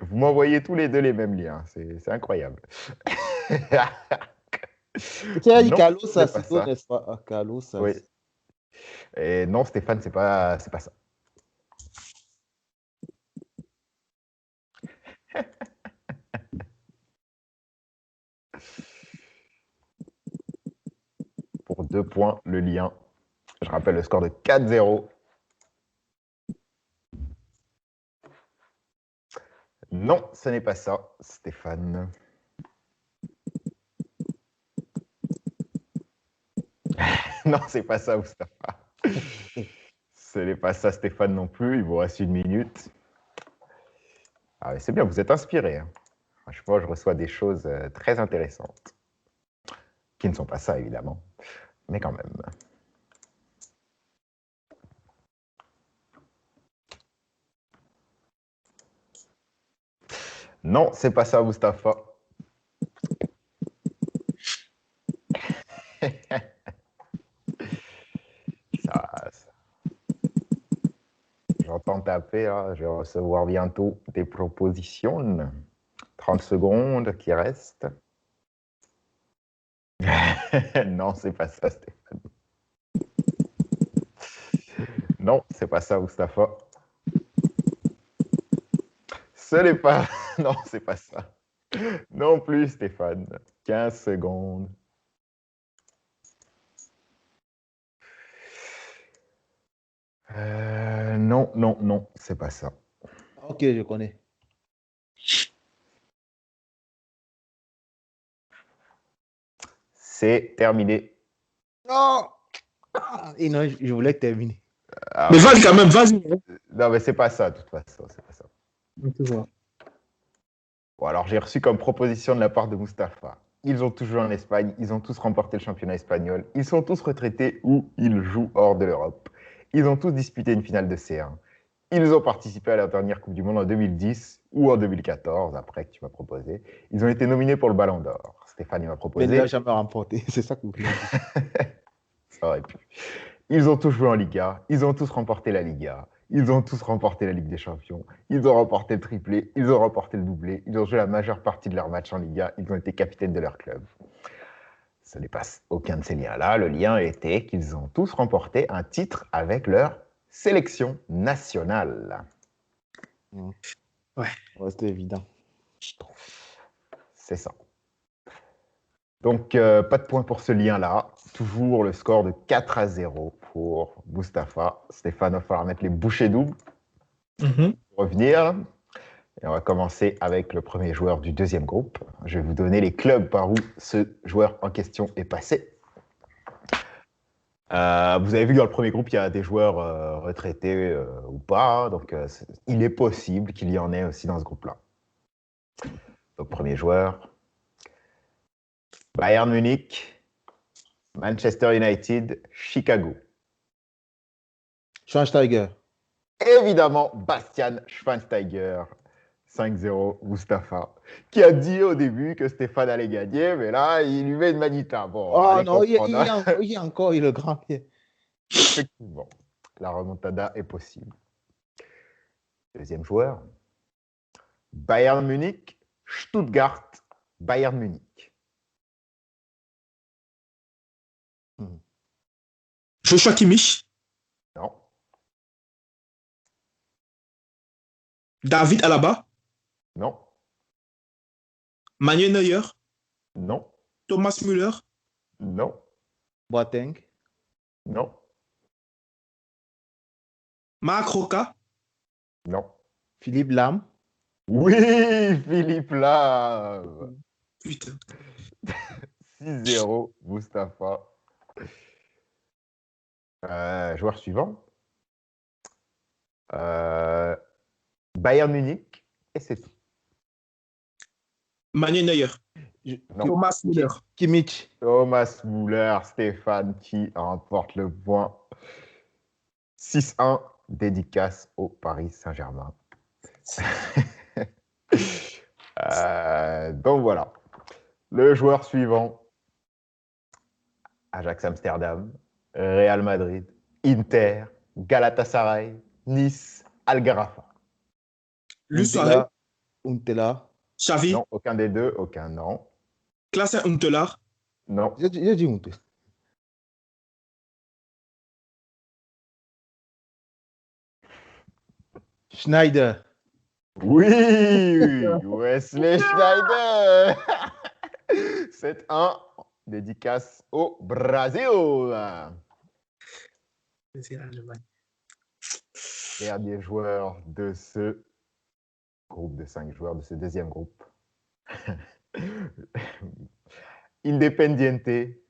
Vous m'envoyez tous les deux les mêmes liens. C'est incroyable. Tu as dit Non, Carlos ce n'est pas Salcido, ça. n'est-ce pas? Ah, Carlos Oui. Salcido. Et non, Stéphane, c'est pas ça. Pour 2 points, le lien. Je rappelle le score de 4-0. Non, ce n'est pas ça, Stéphane. Non, c'est pas ça, Mustapha. Ce n'est pas ça, Stéphane, non plus. Il vous reste 1 minute. Ah, mais c'est bien, vous êtes inspiré. Hein. Franchement, je reçois des choses très intéressantes. Qui ne sont pas ça, évidemment. Mais quand même. Non, c'est pas ça, Mustapha. ça. J'entends taper, là. Je vais recevoir bientôt des propositions. 30 secondes qui restent. Non, c'est pas ça, Stéphane. Non, c'est pas ça, Mustapha. Ce n'est pas... Non, c'est pas ça. Non plus, Stéphane. 15 secondes. Non, non, non, c'est pas ça. Ok, je connais. C'est terminé. Non! Et non, je voulais terminer. Ah, Mais vas-y quand même, vas-y. non, mais c'est pas ça, de toute façon. C'est pas ça. Bon, alors j'ai reçu comme proposition de la part de Mustapha. Ils ont tous joué en Espagne, ils ont tous remporté le championnat espagnol, ils sont tous retraités ou ils jouent hors de l'Europe. Ils ont tous disputé une finale de C1. Ils ont participé à la dernière Coupe du Monde en 2010 ou en 2014, après que tu m'as proposé. Ils ont été nominés pour le Ballon d'Or. Stéphane il m'a Mais proposé. il ne l'a jamais remporté. C'est ça que vous voulez dire. Ça aurait pu. Ils ont tous joué en Liga, ils ont tous remporté la Liga, ils ont tous remporté la Ligue des Champions, ils ont remporté le triplé, ils ont remporté le doublé, ils ont joué la majeure partie de leurs matchs en Liga, ils ont été capitaines de leur club. Ce n'est pas aucun de ces liens-là. Le lien était qu'ils ont tous remporté un titre avec leur sélection nationale. Ouais. C'était évident. C'est ça. Donc, pas de point pour ce lien-là. Toujours le score de 4-0 pour Mustapha. Stéphane, il va falloir mettre les bouchées doubles pour revenir. Et on va commencer avec le premier joueur du deuxième groupe. Je vais vous donner les clubs par où ce joueur en question est passé. Vous avez vu dans le premier groupe, il y a des joueurs retraités ou pas. Donc, il est possible qu'il y en ait aussi dans ce groupe-là. Donc, premier joueur. Bayern Munich, Manchester United, Chicago. Schweinsteiger. Évidemment, Bastian Schweinsteiger. 5-0, Mustapha, qui a dit au début que Stéphane allait gagner, mais là, il lui met une manita. Bon, Oh non, il y a encore le grand pied. Effectivement, la remontada est possible. Deuxième joueur. Bayern Munich, Stuttgart, Bayern Munich. Joshua Kimmich, Non, David Alaba, non, Manuel Neuer, non, Thomas Müller, non, Boateng. non, Marc Roca, non. Philippe Lam. Oui, Philippe Lahm. putain. 6-0, Mustapha. Joueur suivant. Bayern Munich, et c'est tout. Manuel Neuer, Non. Thomas Müller. Kimmich. Thomas Müller, Stéphane qui remporte le point. 6-1, dédicace au Paris Saint-Germain. Donc voilà. Le joueur suivant. Ajax Amsterdam, Real Madrid, Inter, Galatasaray, Nice, Al-Gharafa. Luis Suarez, Huntelaar. Xavi, Non, aucun des deux, aucun non. Klaas Huntelaar, Non, J'ai dit Huntelaar. Schneider. oui, Wesley Schneider. 7-1, dédicace au Brésil. Dernier joueur de ce groupe de 5 joueurs, de ce deuxième groupe. Independiente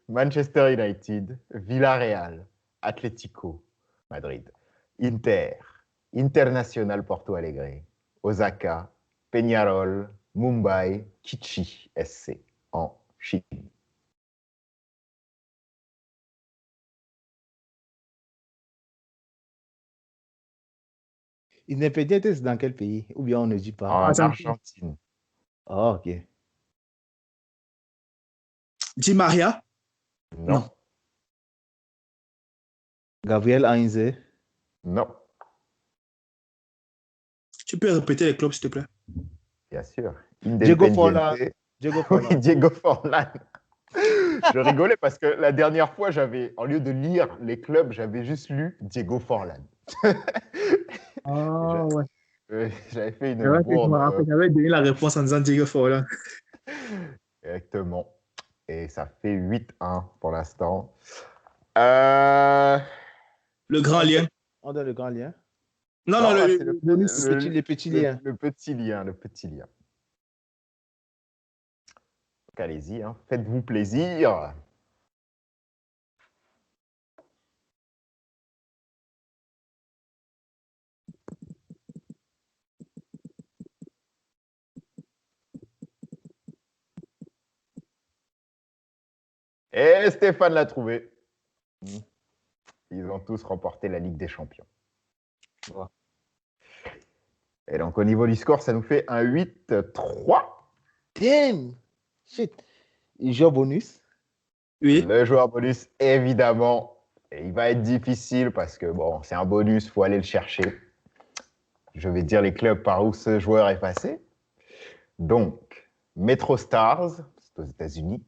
Manchester United, Villarreal, Atlético Madrid, Inter, Internacional Porto Alegre, Osaka, Peñarol, Mumbai, Kichi SC en Chine. Independiente, c'est dans quel pays? Ou bien on ne dit pas? En Argentine. Argentine. Ah, ok. Di Maria. Non. Non. Gabriel Heinze. Non, Tu peux répéter les clubs, s'il te plaît? bien sûr. Diego Forlan. Independiente. Diego Oui, Forlan. Diego Forlan. Je rigolais parce que la dernière fois, au lieu de lire les clubs, j'avais juste lu Diego Forlan. Ah ouais. J'avais fait une C'est vrai que je me bourde. rappelle, j'avais donné la réponse en disant Diego Forlan. Exactement. Et ça fait 8-1 pour l'instant. Euh, Le grand lien. On donne le grand lien. Non, non, non, là, le c'est bonus. Les petits liens. le petit lien, le petit lien. Donc, allez-y, hein, faites-vous plaisir. Et Stéphane l'a trouvé. Ils ont tous remporté la Ligue des Champions. Ouais. Et donc, au niveau du score, ça nous fait un 8-3. Damn! Shit. Il joue au bonus. Oui. Le joueur bonus, évidemment, et il va être difficile parce que, bon, c'est un bonus, il faut aller le chercher. Je vais dire les clubs par où ce joueur est passé. Donc, Metro Stars, c'est aux États-Unis,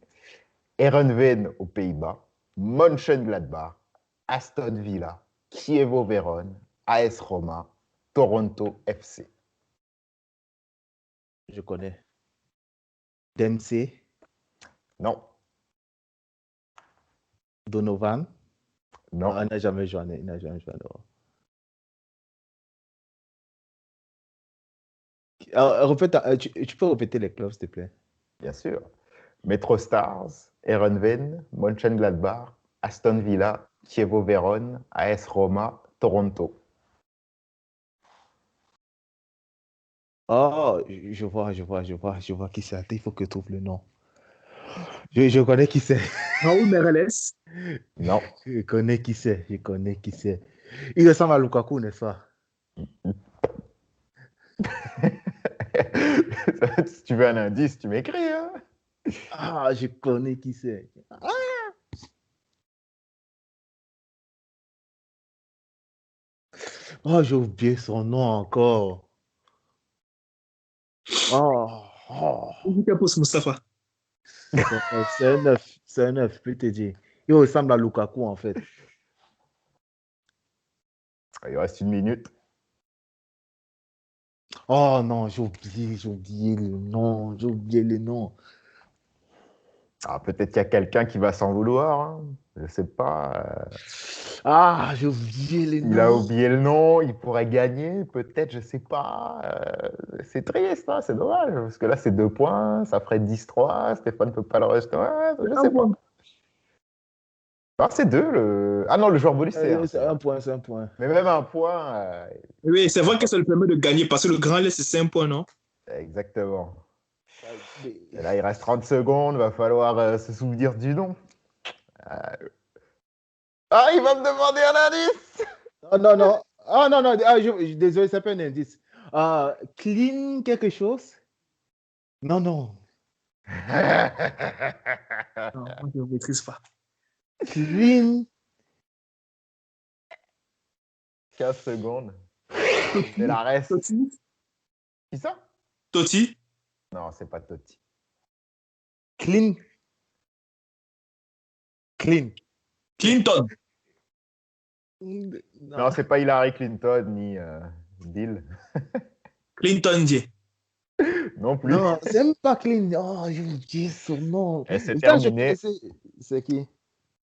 Heerenveen aux Pays-Bas, Mönchengladbach, Aston Villa, Chievo Vérone, AS Roma, Toronto FC. Je connais. Dempsey. Non, Donovan. non. Ah, il n'a jamais joué. Il n'a jamais joué. Tu peux répéter les clubs, s'il te plaît? Bien sûr. Metro Stars, Heerenveen, Mönchengladbach, Aston Villa, Chievo Vérone, AS Roma, Toronto. Oh, je vois qui c'est. Il faut que je trouve le nom. Je connais qui c'est. Raoul Meireles. Non. Je connais qui c'est. Il ressemble à Lukaku, n'est-ce pas? Si tu veux un indice, tu m'écris. Hein? Ah, je connais qui c'est. Ah! Oh, j'ai oublié son nom encore. Oh. Pousse Mustafa. C'est un neuf, je peux te dire. Il ressemble à Lukaku, en fait. Il reste 1 minute. Oh non, j'ai oublié le nom. Alors, peut-être qu'il y a quelqu'un qui va s'en vouloir. Hein. Je ne sais pas. Ah, j'ai oublié le nom. Il a oublié le nom. Il pourrait gagner. Peut-être, je ne sais pas. C'est triste, hein, c'est dommage. Parce que là, c'est 2 points. Ça ferait 10-3. Stéphane ne peut pas le rester. Ouais, je ne sais pas. Ah, c'est 2. Ah non, le joueur bonus, c'est 1. C'est un point. Mais même 1 point. Oui, c'est vrai que ça lui permet de gagner parce que le grand lait, c'est 5 points, non? Exactement. Et là, il reste 30 secondes. Il va falloir se souvenir du nom. Ah, il va me demander un indice. Oh non. Ah non. Ah, désolé, ça peut un indice. Clean quelque chose? Non. Non, je ne maîtrise pas. Clean. 15 secondes. Et la reste. Totti? Qui ça? Totti? Non, c'est pas Totti. Clean. Clinton? Non, c'est pas Hillary Clinton ni Bill. Clinton J. Non plus. Non, c'est même pas Clean. Oh, j'ai oublié son nom. Et c'est Putain, terminé. C'est qui?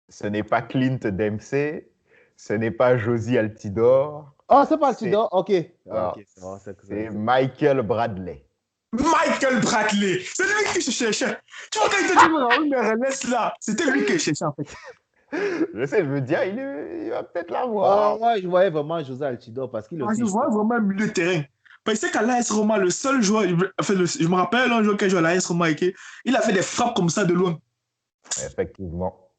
Ce n'est pas Clint Dempsey. Ce n'est pas Josie Altidore. Oh, c'est pas Altidore. Ok. Alors, Ok, c'est bon, c'est Michael Bradley. Michael Bradley. C'est lui que je cherchais. Tu vois, quand il te dit Raoul Meireles là, c'était lui que je cherchais en fait. Je sais, je me dis, il va peut-être Ah, l'avoir. moi, je voyais vraiment José Altidore parce qu'il Ah, je aussi. vois vraiment un milieu de terrain. Parce que qu'à l'AS Roma, le seul joueur, enfin, je me rappelle un joueur qui a joué à l'AS Roma, il a fait des frappes comme ça de loin. Effectivement.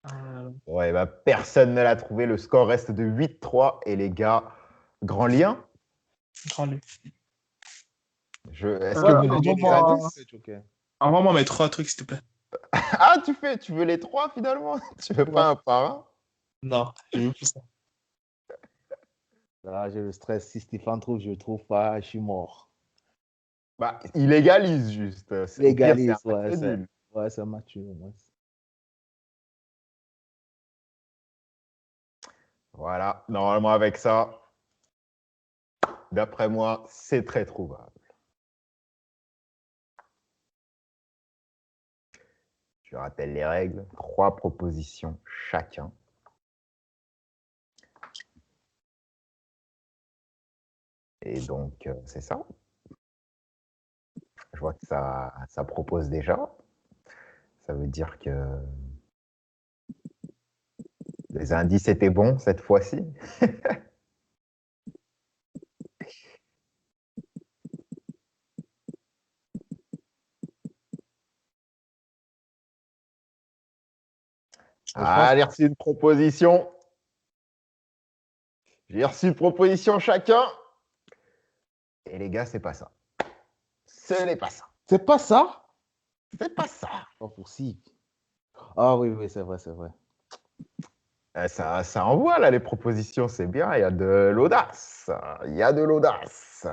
Ah, Ouais, bah, personne ne l'a trouvé. Le score reste de 8-3. Et les gars, grand lien. grande. Est-ce que vous donnez des indices? Envoie-moi mes 3 trucs, s'il te plaît. Ah, tu veux les 3 finalement? Tu veux pas un par un? Non, je veux plus ça. Là, j'ai le stress. Si Stéphane trouve, je ne trouve pas, je suis mort. Bah, il égalise juste. Au pire, Légalise, c'est un match nul. ouais, c'est un match nul. Ouais. Voilà, normalement avec ça, d'après moi, c'est très trouvable. Je rappelle les règles, 3 propositions chacun. Et donc, c'est ça. Je vois que ça propose déjà. Ça veut dire que les indices étaient bons cette fois-ci. Ah, j'ai reçu une proposition. J'ai reçu une proposition chacun. Et les gars, c'est pas ça. Ce n'est pas ça. C'est pas ça? C'est pas ça. Pas possible. Ah oui, c'est vrai, c'est vrai. Ça envoie là les propositions, c'est bien, il y a de l'audace. Il y a de l'audace.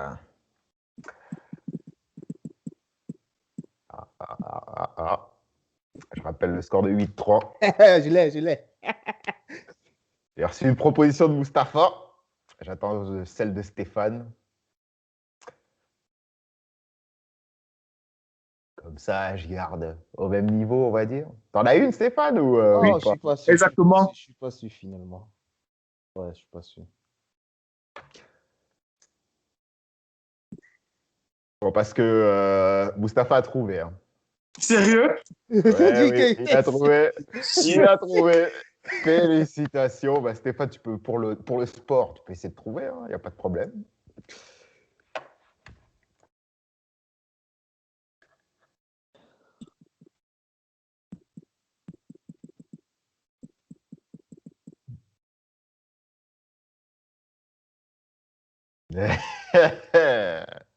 Ah. Je rappelle le score de 8-3. je l'ai. J'ai reçu une proposition de Mustapha. J'attends celle de Stéphane. Comme ça, je garde au même niveau, on va dire. T'en as une, Stéphane, ou Oui, ou je suis pas? pas sûr. Exactement. Je suis pas sûr finalement. Ouais, je suis pas sûr. Bon, parce que Mustapha a trouvé. Hein. Sérieux? Ouais, oui, il a trouvé. Il a trouvé. Félicitations. Bah, Stéphane, tu peux, pour le sport, tu peux essayer de trouver, il n'y a pas de problème.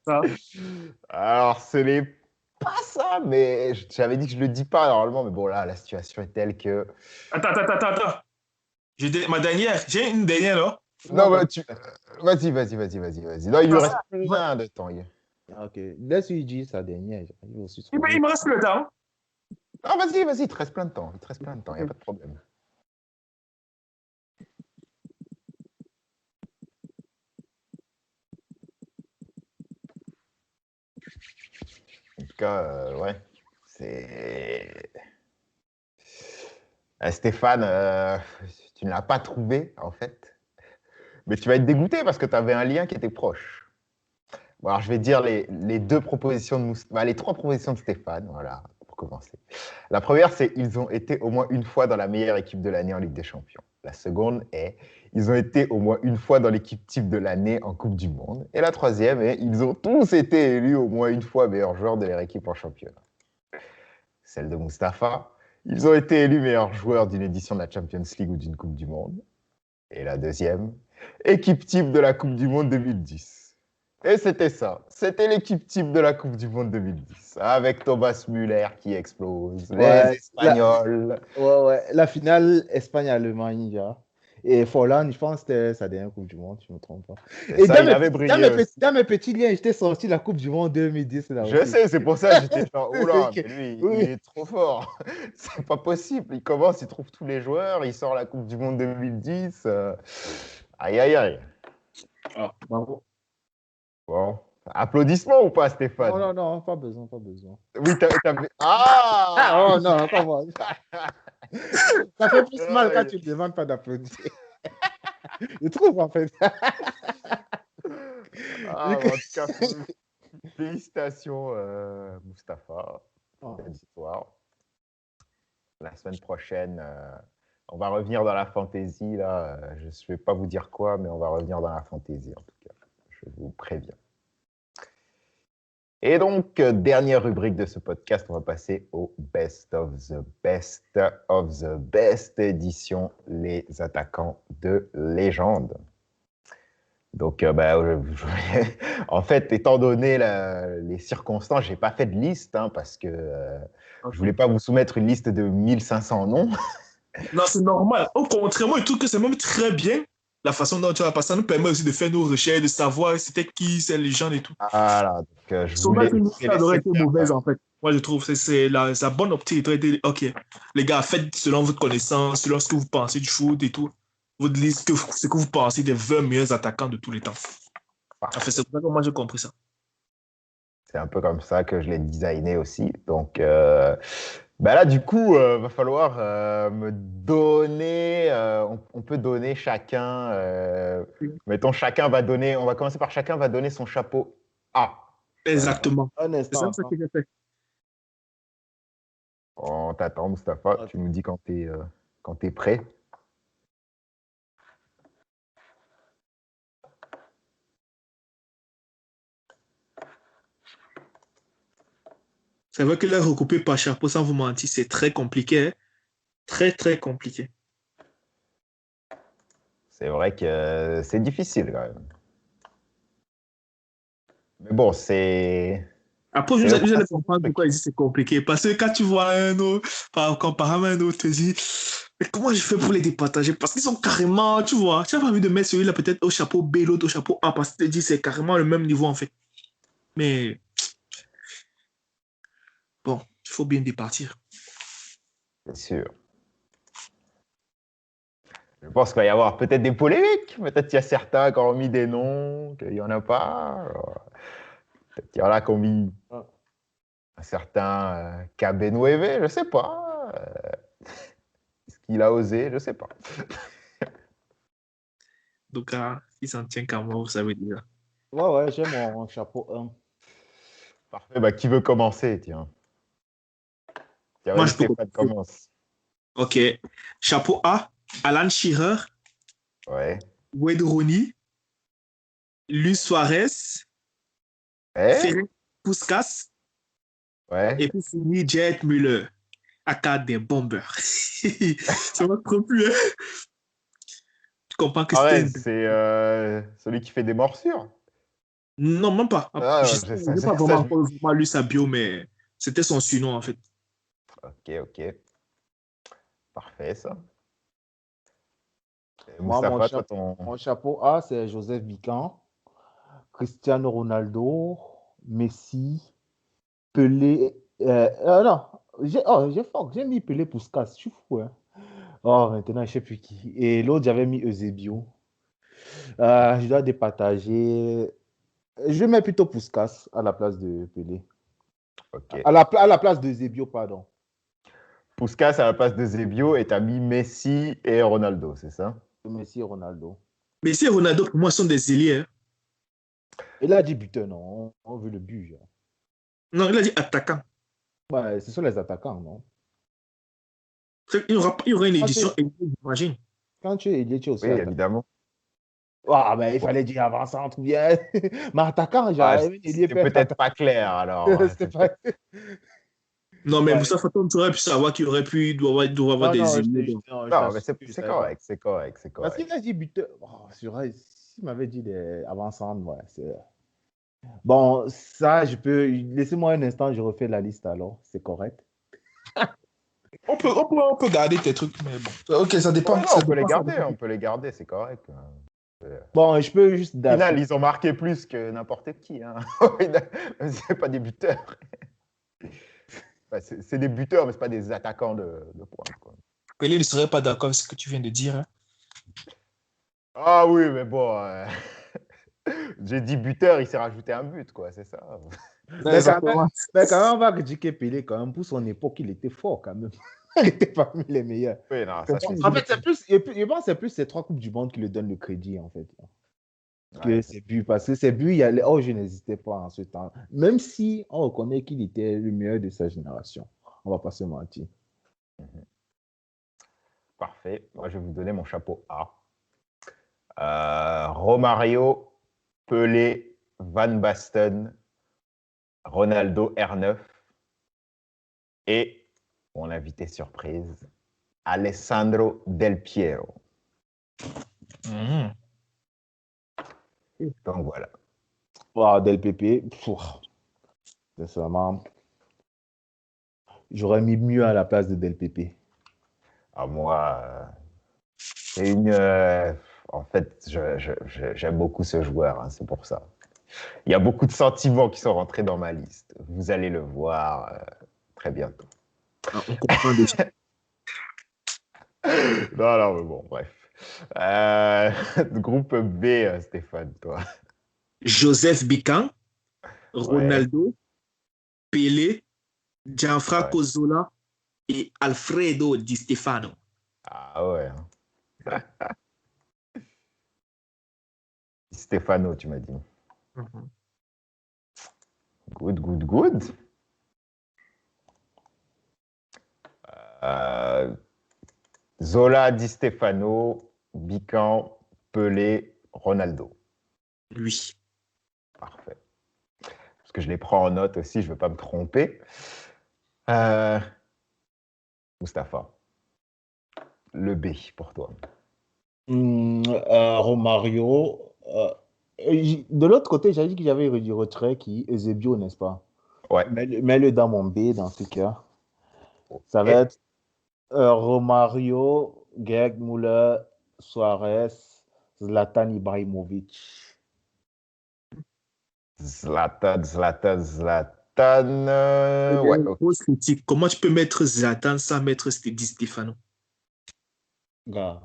Ça. Alors, ce n'est pas ça, mais j'avais dit que je ne le dis pas normalement, mais bon, là, la situation est telle que. Attends. Ma dernière, j'ai une dernière là. Non, bah, vas-y. Non, il lui reste plein de temps. Ok, laisse-lui dire sa dernière. Il va aussi Il trouver. me reste le temps. Ah, vas-y, il te reste plein de temps. Il n'y a pas de problème. En tout cas, ouais, c'est. Stéphane, tu ne l'as pas trouvé, en fait. Mais tu vas être dégoûté parce que tu avais un lien qui était proche. Bon, alors, je vais dire les deux propositions les 3 propositions de Stéphane, voilà, pour commencer. La première, c'est ils ont été au moins une fois dans la meilleure équipe de l'année en Ligue des Champions. La seconde est ils ont été au moins une fois dans l'équipe type de l'année en Coupe du Monde. Et la troisième est ils ont tous été élus au moins une fois meilleurs joueurs de leur équipe en championnat. Celle de Mustapha, ils ont été élus meilleurs joueurs d'une édition de la Champions League ou d'une Coupe du Monde. Et la deuxième, équipe type de la Coupe du Monde 2010. Et c'était ça. C'était l'équipe type de la Coupe du Monde 2010. Avec Thomas Müller qui explose, les Espagnols. La finale Espagne-Allemagne, déjà. Et Forlan, je pense que c'était sa dernière Coupe du Monde, je ne me trompe pas. Et ça, il avait brillé dans mes petits liens, j'étais sorti de la Coupe du Monde 2010. Là je aussi. sais, c'est pour ça que j'étais genre, oula, Okay. mais lui, Oui. il est trop fort. C'est pas possible. Il commence, il trouve tous les joueurs, il sort la Coupe du Monde 2010. Aïe. Ah, bravo. Bon. Applaudissements ou pas, Stéphane? Non, pas besoin. Oui, t'avais. Ah! Oh non, comment? Ça fait plus mal quand tu ne demandes pas d'applaudir. Je trouve, en fait. En tout cas, Félicitations, Mustapha. Oh. Belle histoire. La semaine prochaine, on va revenir dans la fantasy. Là. Je ne vais pas vous dire quoi, mais on va revenir dans la fantasy en tout cas. Je vous préviens. Et donc, dernière rubrique de ce podcast, on va passer au Best of the Best édition, les attaquants de légende. Donc, en fait, étant donné les circonstances, je n'ai pas fait de liste parce que je ne voulais pas vous soumettre une liste de 1500 noms. Non, c'est normal. Au contraire, moi, je trouve que c'est même très bien la façon dont tu vas passer. Ça nous permet aussi de faire nos recherches, de savoir c'était qui, c'est les gens et tout. Voilà, donc je Son voulais. ça aurait été mauvaise, en fait. Moi, je trouve que c'est la bonne optique. Ok, les gars, faites selon votre connaissance, selon ce que vous pensez du foot et tout. Votre liste, ce que vous pensez des 20 meilleurs attaquants de tous les temps. En fait, c'est pour ça que moi, j'ai compris ça. C'est un peu comme ça que je l'ai designé aussi. Donc, là, du coup, va falloir me donner. On peut donner chacun. Mettons, chacun va donner. On va commencer par chacun va donner son chapeau A. Exactement. Un C'est instant. ça que j'ai fait. On t'attend, Mustapha. Ok. Tu nous dis quand t'es prêt. C'est vrai que là, recouper par chapeau, sans vous mentir, c'est très compliqué. Hein. Très, très compliqué. C'est vrai que c'est difficile quand même. Mais bon, c'est. Après, vous allez comprendre pourquoi ils disent que c'est compliqué. Parce que quand tu vois un autre, comparé à un autre, tu te dis, mais comment je fais pour les départager? Parce qu'ils sont carrément, tu vois, tu n'as pas envie de mettre celui-là peut-être au chapeau B, l'autre au chapeau A, parce que tu te dis c'est carrément le même niveau en fait. Mais bon, il faut bien départir. C'est sûr. Je pense qu'il va y avoir peut-être des polémiques. Peut-être qu'il y a certains qui ont mis des noms, qu'il n'y en a pas. Peut-être qu'il y en a qui ont mis un certain KB9, je ne sais pas. Est-ce qu'il a osé? Je ne sais pas. Donc, il s'en tient qu'à moi, vous savez déjà. Ouais, j'ai mon chapeau 1. Parfait. Qui veut commencer, tiens? Moi, je peux Stéphane commence. Ok. Chapeau A, Alan Shearer, Ouais. Wayne Rooney, Luis Suarez, Ferenc Puskas, Ouais. et puis fini Jet Müller, aka des bombers. Ça va trop plus, hein? Tu comprends que Ouais, c'était... c'est celui qui fait des morsures. Non, même pas. Je n'ai pas vraiment lu sa bio, mais c'était son surnom, en fait. Ok. Parfait, ça. Moi, Moustapha, mon chapeau A, c'est Joseph Bican, Cristiano Ronaldo, Messi, Pelé. Non, j'ai mis Pelé Puskas, je suis fou. Hein. Oh, maintenant, je ne sais plus qui. Et l'autre, j'avais mis Eusebio. Je dois départager. Je mets plutôt Puskas à la place de Pelé. Ok. À la place de Eusebio, pardon. Puskas à la place de Zebio et t'as mis Messi et Ronaldo, c'est ça? Messi et Ronaldo. Messi et Ronaldo, pour moi, sont des ailiers. Hein. Et là, il dit buteur, non. On veut le but. Genre. Non, il a dit attaquant. Ouais, ce sont les attaquants, non? Il y aura une édition, j'imagine. Quand tu es ailier, tu es aussi Oui, attaquant. évidemment. Ah, ben, il fallait dire avant-centre ou bien. Mais attaquant, j'avais c'est peut-être pas clair, alors. pas... Non, mais Moussa Faton, tu aurais pu savoir qu'il aurait pu, il doit avoir des ailiers. Non, mais c'est correct, c'est correct. Parce qu'il a dit buteur. Oh, s'il m'avait dit des avant-centre, ouais, c'est... Bon, ça, je peux... Laissez-moi un instant, je refais la liste alors. C'est correct. On peut garder tes trucs, mais bon. Ok, ça dépend. Ouais, on peut les garder, c'est correct. Bon, je peux juste... Au final, ils ont marqué plus que n'importe qui. Hein. C'est pas des buteurs. C'est des buteurs, mais c'est pas des attaquants de pointe. Quoi. Pelé ne serait pas d'accord avec ce que tu viens de dire. Hein. Ah oui, mais bon... J'ai dit buteur, il s'est rajouté un but, quoi, c'est ça. Mais quand même, on va critiquer Pelé quand même. Pour son époque, il était fort quand même. Il était parmi les meilleurs. Oui, non, ça, En fait, c'est plus, je pense que c'est plus ces 3 Coupes du Monde qui lui donnent le crédit, en fait. que Ouais. ces buts. Parce que ces buts, il y a oh, je n'hésitais pas en ce temps. Même si on reconnaît qu'il était le meilleur de sa génération. On va pas se mentir. Mhm. Parfait. Moi, je vais vous donner mon chapeau A. Romario, Pelé, Van Basten, Ronaldo R9 et mon invité surprise, Alessandro Del Piero. Mhm. Donc voilà. Wow, Del Pepe, sincèrement, j'aurais mis mieux à la place de Del Pepe. À moi, c'est une. En fait, j'aime beaucoup ce joueur, hein, c'est pour ça. Il y a beaucoup de sentiments qui sont rentrés dans ma liste. Vous allez le voir très bientôt. Ah, on comprend déjà. Non, non, mais bon, bref. Groupe B, Stéphane, toi. Joseph Bican, Ouais, Ronaldo, Pelé, ouais. Gianfranco Zola et Alfredo Di Stefano. Ah ouais. Stefano, tu m'as dit. Mhm. Good, good, good. Euh, Zola, Di Stefano, Bican, Pelé, Ronaldo. Lui. Parfait. Parce que je les prends en note aussi, je ne veux pas me tromper. Euh, Mustapha, le B pour toi. Romario. De l'autre côté, j'avais dit que j'avais du retrait qui Eusebio, n'est-ce pas? Ouais. Mets-le dans mon B dans ce cas. Ça va Et être Romario, Gerd Müller, Suarez, Zlatan Ibrahimovic. Zlatan, Zlatan, Zlatan. Il y a Ouais, une ok. grosse critique. Comment tu peux mettre Zlatan sans mettre Di Stefano? Gars,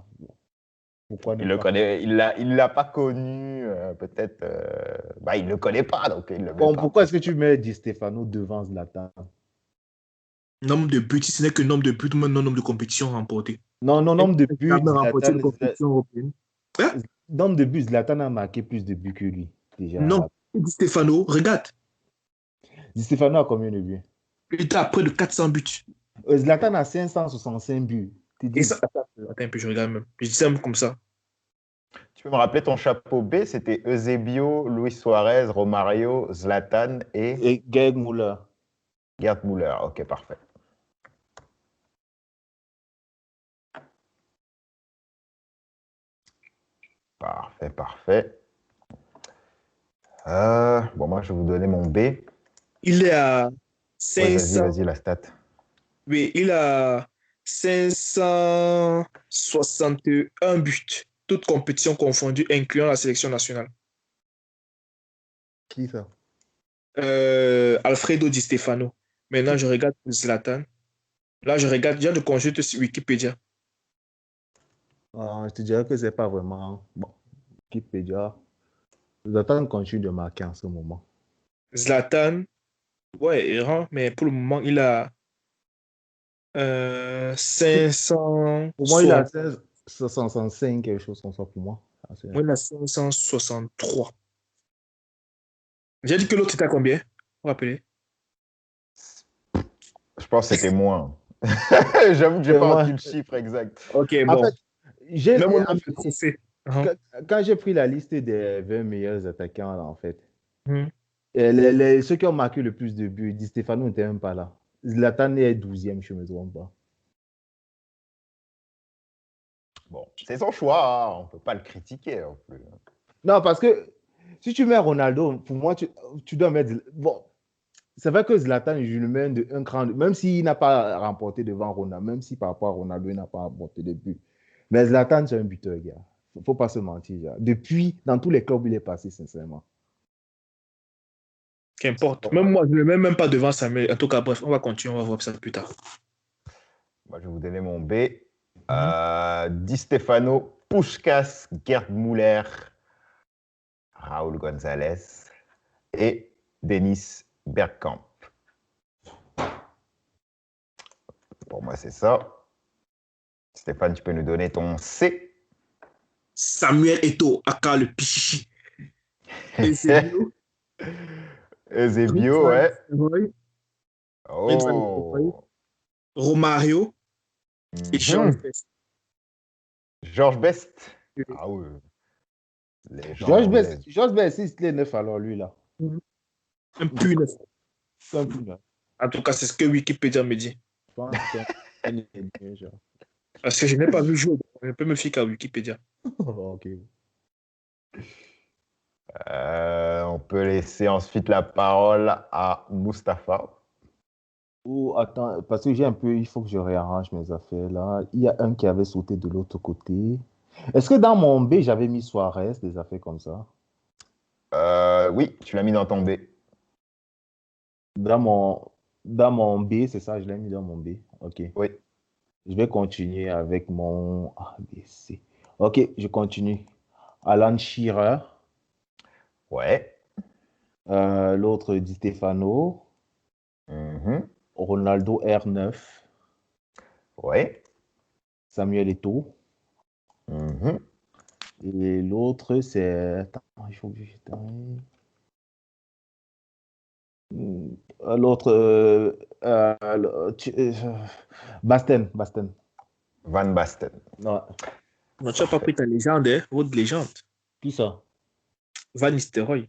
pourquoi ne Il le pas? connaît, il l'a pas connu, peut-être. Bah, il le connaît pas, donc il le met Bon, pas. pourquoi est-ce que tu mets Di Stefano devant Zlatan? Nombre de buts, si ce n'est que nombre de buts, moins nombre de compétitions remportées. Non, non, Il nombre de n'a buts, jamais remporté de compétition européenne. Hein? nombre de buts, Zlatan a marqué plus de buts que lui, déjà. Non. Di Stefano, regarde, Di Stefano a combien de buts? il était à près de 400 buts. Zlatan a 565 buts. Tu Et dis, ça, attends un peu, je regarde même. Je dis ça même comme ça. Tu peux me rappeler ton chapeau B, c'était Eusebio, Luis Suarez, Romario, Zlatan et et Gerd Müller. Gerd Müller. Ok, parfait. Parfait, parfait. Bon, moi, je vais vous donner mon B. Il est à Oui, vas-y, 500, vas-y, la stat. oui, il a 561 buts, toutes compétitions confondues, incluant la sélection nationale. Qui ça? Alfredo Di Stefano. Maintenant, je regarde Zlatan. Là, je regarde, je viens de consulter sur Wikipédia. Je te dirais que c'est pas vraiment. Bon, Wikipédia. Zlatan continue de marquer en ce moment. Zlatan, ouais, errant, mais pour le moment, il a Pour moi, il a 560, 65, quelque chose comme ça pour moi. Ah, moi, il a 563. J'ai dit que l'autre était à combien? Vous vous rappelez? Je pense que c'était moins. J'avoue que j'ai pas Moi, retenu le chiffre exact. Ok, en fait, bon. Même au nombre de trophées. Hein. quand quand j'ai pris la liste des 20 meilleurs attaquants, là, en fait, Mhm. ceux qui ont marqué le plus de buts, Di Stefano n'était même pas là. Zlatan est 12e, je ne me trompe pas. Bon, c'est son choix, hein. On peut pas le critiquer non plus. Non, parce que si tu mets Ronaldo, pour moi, tu dois mettre. Bon, c'est vrai que Zlatan, je le mets de un cran. Même s'il n'a pas remporté devant Ronaldo, même si par rapport à Ronaldo, il n'a pas remporté de but. Mais Zlatan, c'est un buteur, gars. Il ne faut pas se mentir, gars. Depuis, dans tous les clubs, il est passé, sincèrement. Qu'importe. Bon, Même moi, je ne le mets même pas devant Samuel. En tout cas, bref, on va continuer, on va voir ça plus tard. Moi, je vais vous donner mon B. Mhm. Di Stefano, Puskás, Gerd Müller, Raúl González et Dennis Bergkamp. Pour moi, c'est ça. Stéphane, tu peux nous donner ton C. Samuel Eto'o, aka le Pichichi. Eusebio, Eusebio, ouais. Roy, Oh. Romario et George Mhm. Best. George Best. Ah oui, George légende. Best, il est neuf alors lui là. Un pur neuf. C'est un peu neuf. En tout cas, c'est ce que Wikipédia me dit. Je pense que c'est un aîné, genre. Parce que je n'ai pas vu jouer. Je peux me fier qu'à Wikipédia. Ok. On peut laisser ensuite la parole à Mustapha. Oh, attends, parce que il faut que je réarrange mes affaires là. Il y a un qui avait sauté de l'autre côté. Est-ce que dans mon B, j'avais mis Suarez, des affaires comme ça? Oui, tu l'as mis dans ton B. Dans mon, dans mon B, c'est ça, je l'ai mis dans mon B. Ok. Oui. Je vais continuer avec mon A, B, C. Ok, je continue. Alan Shearer, Ouais. l'autre Di Stefano, Mhm. Ronaldo R9, Ouais. Samuel Eto'o. Mhm. Et l'autre, c'est. Attends, il faut que je. L'autre, Basten. Van Basten. Ouais. Non, tu n'as pas pris ta légende, hein? Votre légende. Qui ça? Van Nistelrooy.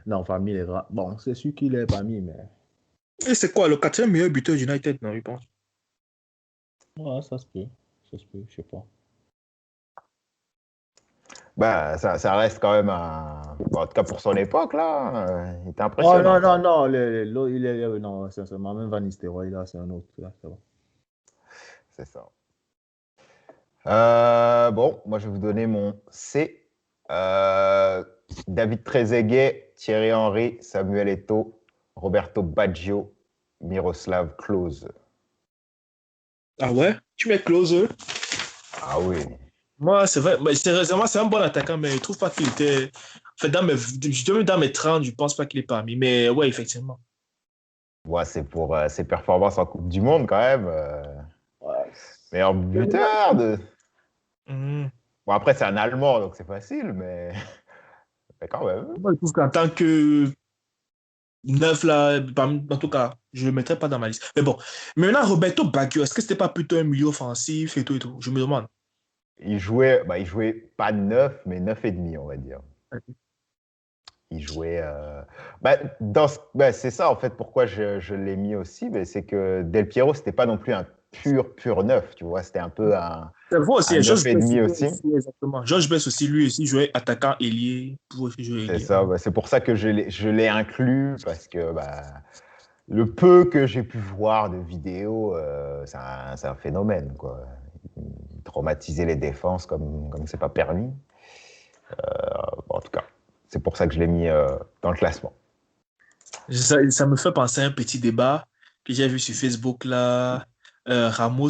Non, famille les gars. Bon, c'est sûr qu'il est parmi, mais. Et c'est quoi le quatrième meilleur buteur d'United, non, je pense. Ouais, ça se peut. Ça se peut, je sais pas. Bah, ça reste quand même un. Bon, en tout cas, pour son époque, là, il était Oh impressionnant. non, non, non. Non, sincèrement, même Van Nistelrooy, là, c'est un autre. Là, c'est bon. C'est ça. Bon, moi, je vais vous donner mon C. David Trezeguet, Thierry Henry, Samuel Eto'o, Roberto Baggio, Miroslav Klose. Ah ouais? Tu mets Klose? Ah oui. Moi, c'est vrai. Mais sérieusement, c'est un bon attaquant, mais je trouve pas qu'il était. Enfin, dans mes 30, je pense pas qu'il est parmi. Mais ouais, effectivement. Ouais, c'est pour ses performances en Coupe du Monde, quand même. Ouais. Meilleur buteur de. Mhm. Bon, après, c'est un Allemand, donc c'est facile, mais, mais quand même. Moi, je trouve qu'en tant que neuf, là, en tout cas, je le mettrais pas dans ma liste. Mais bon. Maintenant, Roberto Baggio, est-ce que c'était pas plutôt un milieu offensif et tout et tout? Je me demande. Il jouait pas 9, mais 9 et demi, on va dire. Il jouait. C'est ça, en fait, pourquoi je l'ai mis aussi. C'est que Del Piero, c'était pas non plus un pur neuf, tu vois. C'était un peu C'est vrai aussi, un Georges 9 et Best demi jouait aussi. aussi, exactement. Georges Best aussi, lui aussi, jouait attaquant ailier. Pour aussi jouer C'est ailier. ça, c'est pour ça que je l'ai inclus, parce que le peu que j'ai pu voir de vidéos, c'est un phénomène, quoi. Il traumatisait les défenses comme c'est pas permis. En tout cas, c'est pour ça que je l'ai mis dans le classement. Ça me fait penser à un petit débat que j'ai vu sur Facebook là. Ramos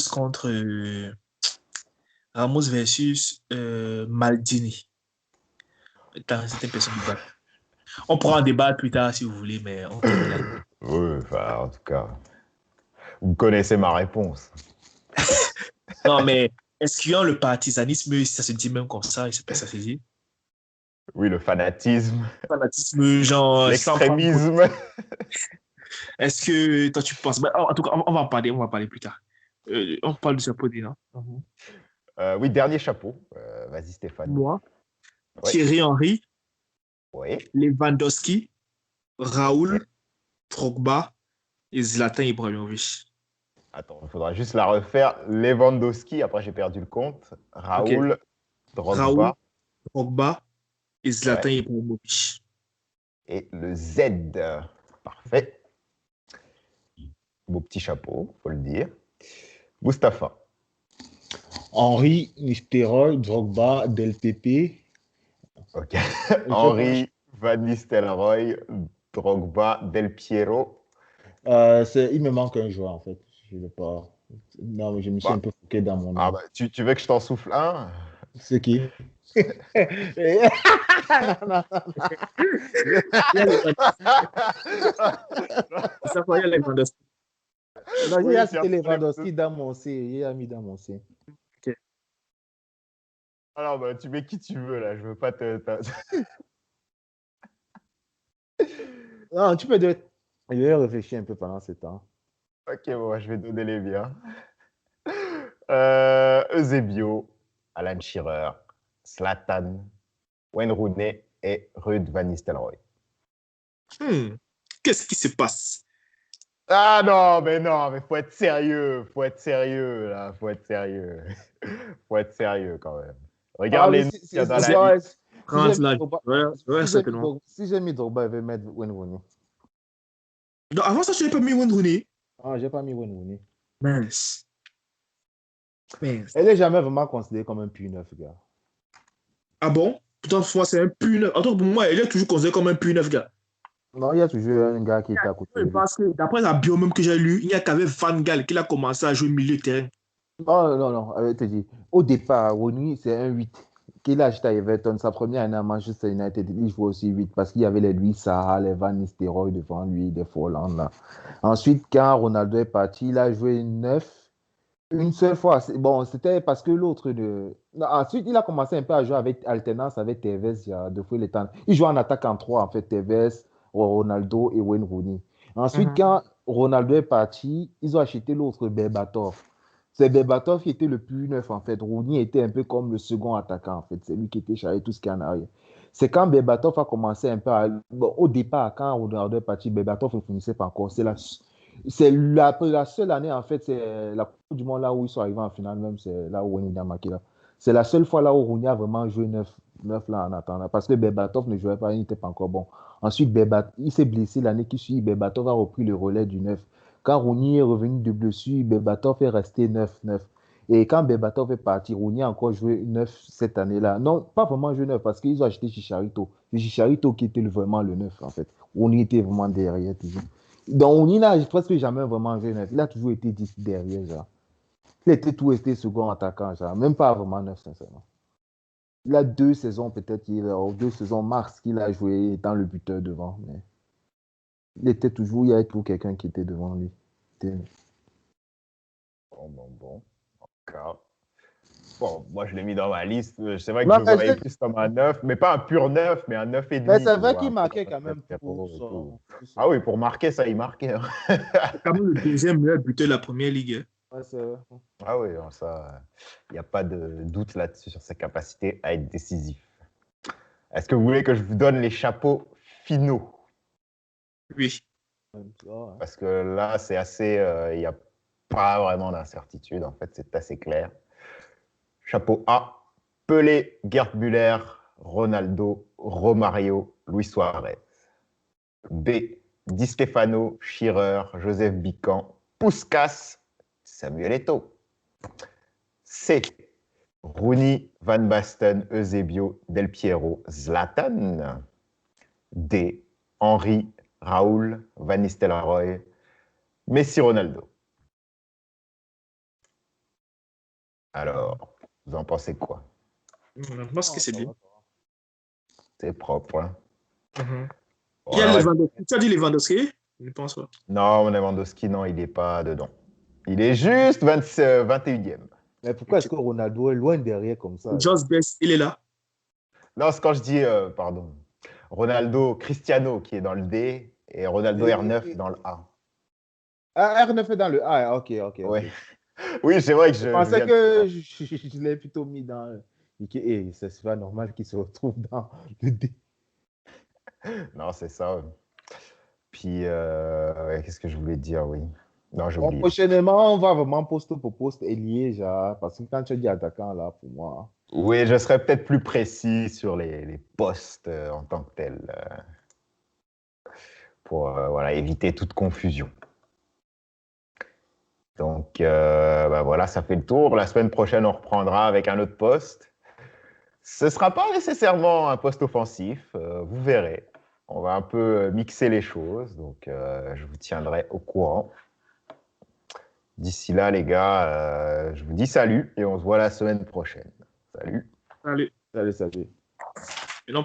versus Maldini. C'était une personne de débat. On pourra en débattre plus tard si vous voulez, mais on termine là. Oui, enfin, en tout cas, vous connaissez ma réponse. Non, mais est-ce qu'il y a le partisanisme, si ça se dit même comme ça, ça se dit? Oui, le fanatisme, Fanatisme, genre, sans prendre. l'extrémisme. Est-ce que toi tu penses. En tout cas, on va en parler plus tard. On parle de ce produit, non? Oui, dernier chapeau. Vas-y, Stéphane. Moi, Oui, Thierry Henry, oui. Lewandowski, Ok. Raoul, Drogba et Zlatan Ibrahimovic. Attends, il faudra juste la refaire. Lewandowski, après j'ai perdu le compte. Ok. Raoul, Raoul, Drogba, Drogba et ouais. Zlatan Ibrahimovic. Et le Z. Parfait. Beau petit chapeau, faut le dire. Mustapha. Henri, Nistelrooy, Drogba, Del Pepe. Ok. Je pense. Henri, Van Nistelrooy, Drogba, Del Piero. Il me manque un joueur en fait. Je vais pas. Non, mais je me suis un Bah, peu foqué dans mon nom. tu veux que je t'en souffle un? C'est qui? Non, non. Il y a Ça va, il y a Lewandowski. Non, Oui, j'ai tiens, cité Lewandowski dans mon C. Il a mis dans mon C. Ok. Alors, bah, tu mets qui tu veux, là. Je veux pas te... Non, tu peux dire. Je vais réfléchir un peu pendant ce temps. Ok, bon, je vais donner les biens. Eusebio, Alan Shearer, Zlatan, Wayne Rooney et Ruud van Nistelrooy. Qu'est-ce qui se passe? Ah non, mais faut être sérieux, là, faut être sérieux. Faut être sérieux quand même. Regarde Mais les noms qu'il y a dans la ouais, liste. si j'ai mis Là, Drogba, ouais, certainement. si j'ai mis Drogba, je vais mettre Wayne Rooney. Donc, avant ça, tu n'avais pas mis Wayne Rooney. Ah, j'ai pas mis Wayne Rooney. Mince. Elle n'est jamais vraiment considérée comme un puits neuf, gars. Ah bon? Pourtant, moi, c'est un puits neuf. En tout cas, pour moi, elle est toujours considérée comme un puits neuf, gars. Non, il y a toujours un gars qui était à côté de lui. Parce que d'après la bio même que j'ai lu, il n'y a qu'avec Van Gaal qu'il a commencé à jouer milieu de terrain. Non, je te dis. Au départ, Rooney, c'est un 8. Qu'il a acheté à Everton, sa première année à Manchester United, il jouait aussi 8 parce qu'il y avait les Louis Saha, les Van Nistelrooy devant lui, des Folland là. Ensuite, quand Ronaldo est parti, il a joué 9 une seule fois. Bon, c'était parce que l'autre de. Non, ensuite, il a commencé un peu à jouer avec alternance avec Tevez il y a deux fois le temps. Il jouait en attaque en 3 en fait, Tevez, Ronaldo et Wayne Rooney. Ensuite, quand Ronaldo est parti, ils ont acheté l'autre Berbatov. C'est Berbatov qui était le plus neuf en fait. Rooney était un peu comme le second attaquant en fait. C'est lui qui était chargé tout ce qui est en arrière. C'est quand Berbatov a commencé un peu à. Bon, au départ, quand Ronaldo est parti, Berbatov ne finissait pas encore. C'est la seule année, en fait, c'est la Coupe du Monde là où ils sont arrivés en finale, même, c'est là où Rooney a marqué là. C'est la seule fois là où Rooney a vraiment joué 9 là en attendant. Parce que Berbatov ne jouait pas, il n'était pas encore bon. Ensuite, il s'est blessé l'année qui suit. Berbatov a repris le relais du 9. Quand Rooney est revenu de blessure, Berbatov est resté 9. Et quand Berbatov est parti, Rooney a encore joué 9 cette année-là. Non, pas vraiment joué 9 parce qu'ils ont acheté Chicharito. C'est Chicharito qui était vraiment le 9 en fait. Rooney était vraiment derrière toujours. Donc, il n'a presque jamais vraiment joué 9. Il a toujours été 10 derrière, genre. Il était tout resté second attaquant, genre. Même pas vraiment 9, sincèrement. Il a 2 saisons, peut-être, ou 2 saisons max qu'il a joué étant le buteur devant. Mais il y avait toujours quelqu'un qui était devant lui. Bon. D'accord. Bon, moi, je l'ai mis dans ma liste. C'est vrai que Non, je le voyais plus comme un 9, mais pas un pur 9, mais un 9,5. mais c'est vrai Tu qu'il vois, marquait un quand même 9,0 pour et ça. tout. Ah oui, pour marquer, ça, il marquait. Hein. C'est quand même le deuxième meilleur buteur de la première ligue. Ouais, c'est vrai. Ah oui, non, ça, il n'y a pas de doute là-dessus sur sa capacité à être décisif. Est-ce que vous voulez que je vous donne les chapeaux finaux? Oui. Parce que là, c'est assez. Il n'y a pas vraiment d'incertitude. En fait, c'est assez clair. Chapeau A, Pelé, Gerd Müller, Ronaldo, Romario, Luis Suarez. B, Di Stefano, Shearer, Joseph Bican, Puskas, Samuel Eto'o. C, Rooney, Van Basten, Eusebio, Del Piero, Zlatan. D, Henry, Raoul, Van Nistelrooy, Messi, Ronaldo. Alors, vous en pensez quoi? Je pense que c'est bien. C'est propre. Hein? Il y a Lewandowski. Tu as dit Lewandowski? Je ne pense pas. Non, Lewandowski, non, il n'est pas dedans. Il est juste 21e. Mais pourquoi est-ce que Ronaldo est loin derrière comme ça? Just Best, il est là. Non, c'est quand je dis, pardon, Ronaldo, Cristiano qui est dans le D et Ronaldo R9 dans le A. Ah, R9 est dans le A, ok. Ouais. Oui, c'est vrai que Je pensais que je l'ai plutôt mis dans. Et c'est pas normal qu'il se retrouve dans le D. Non, c'est ça. Puis, qu'est-ce que je voulais dire, oui. Non, j'ai oublié. Prochainement, on va vraiment poste pour poste ailier, genre, parce que quand tu dis attaquant, là, pour moi. Oui, je serais peut-être plus précis sur les postes en tant que tels, pour voilà, éviter toute confusion. Donc, voilà, ça fait le tour. La semaine prochaine, on reprendra avec un autre poste. Ce ne sera pas nécessairement un poste offensif, vous verrez. On va un peu mixer les choses, donc je vous tiendrai au courant. D'ici là, les gars, je vous dis salut et on se voit la semaine prochaine. Salut. Allez. Salut. Et non,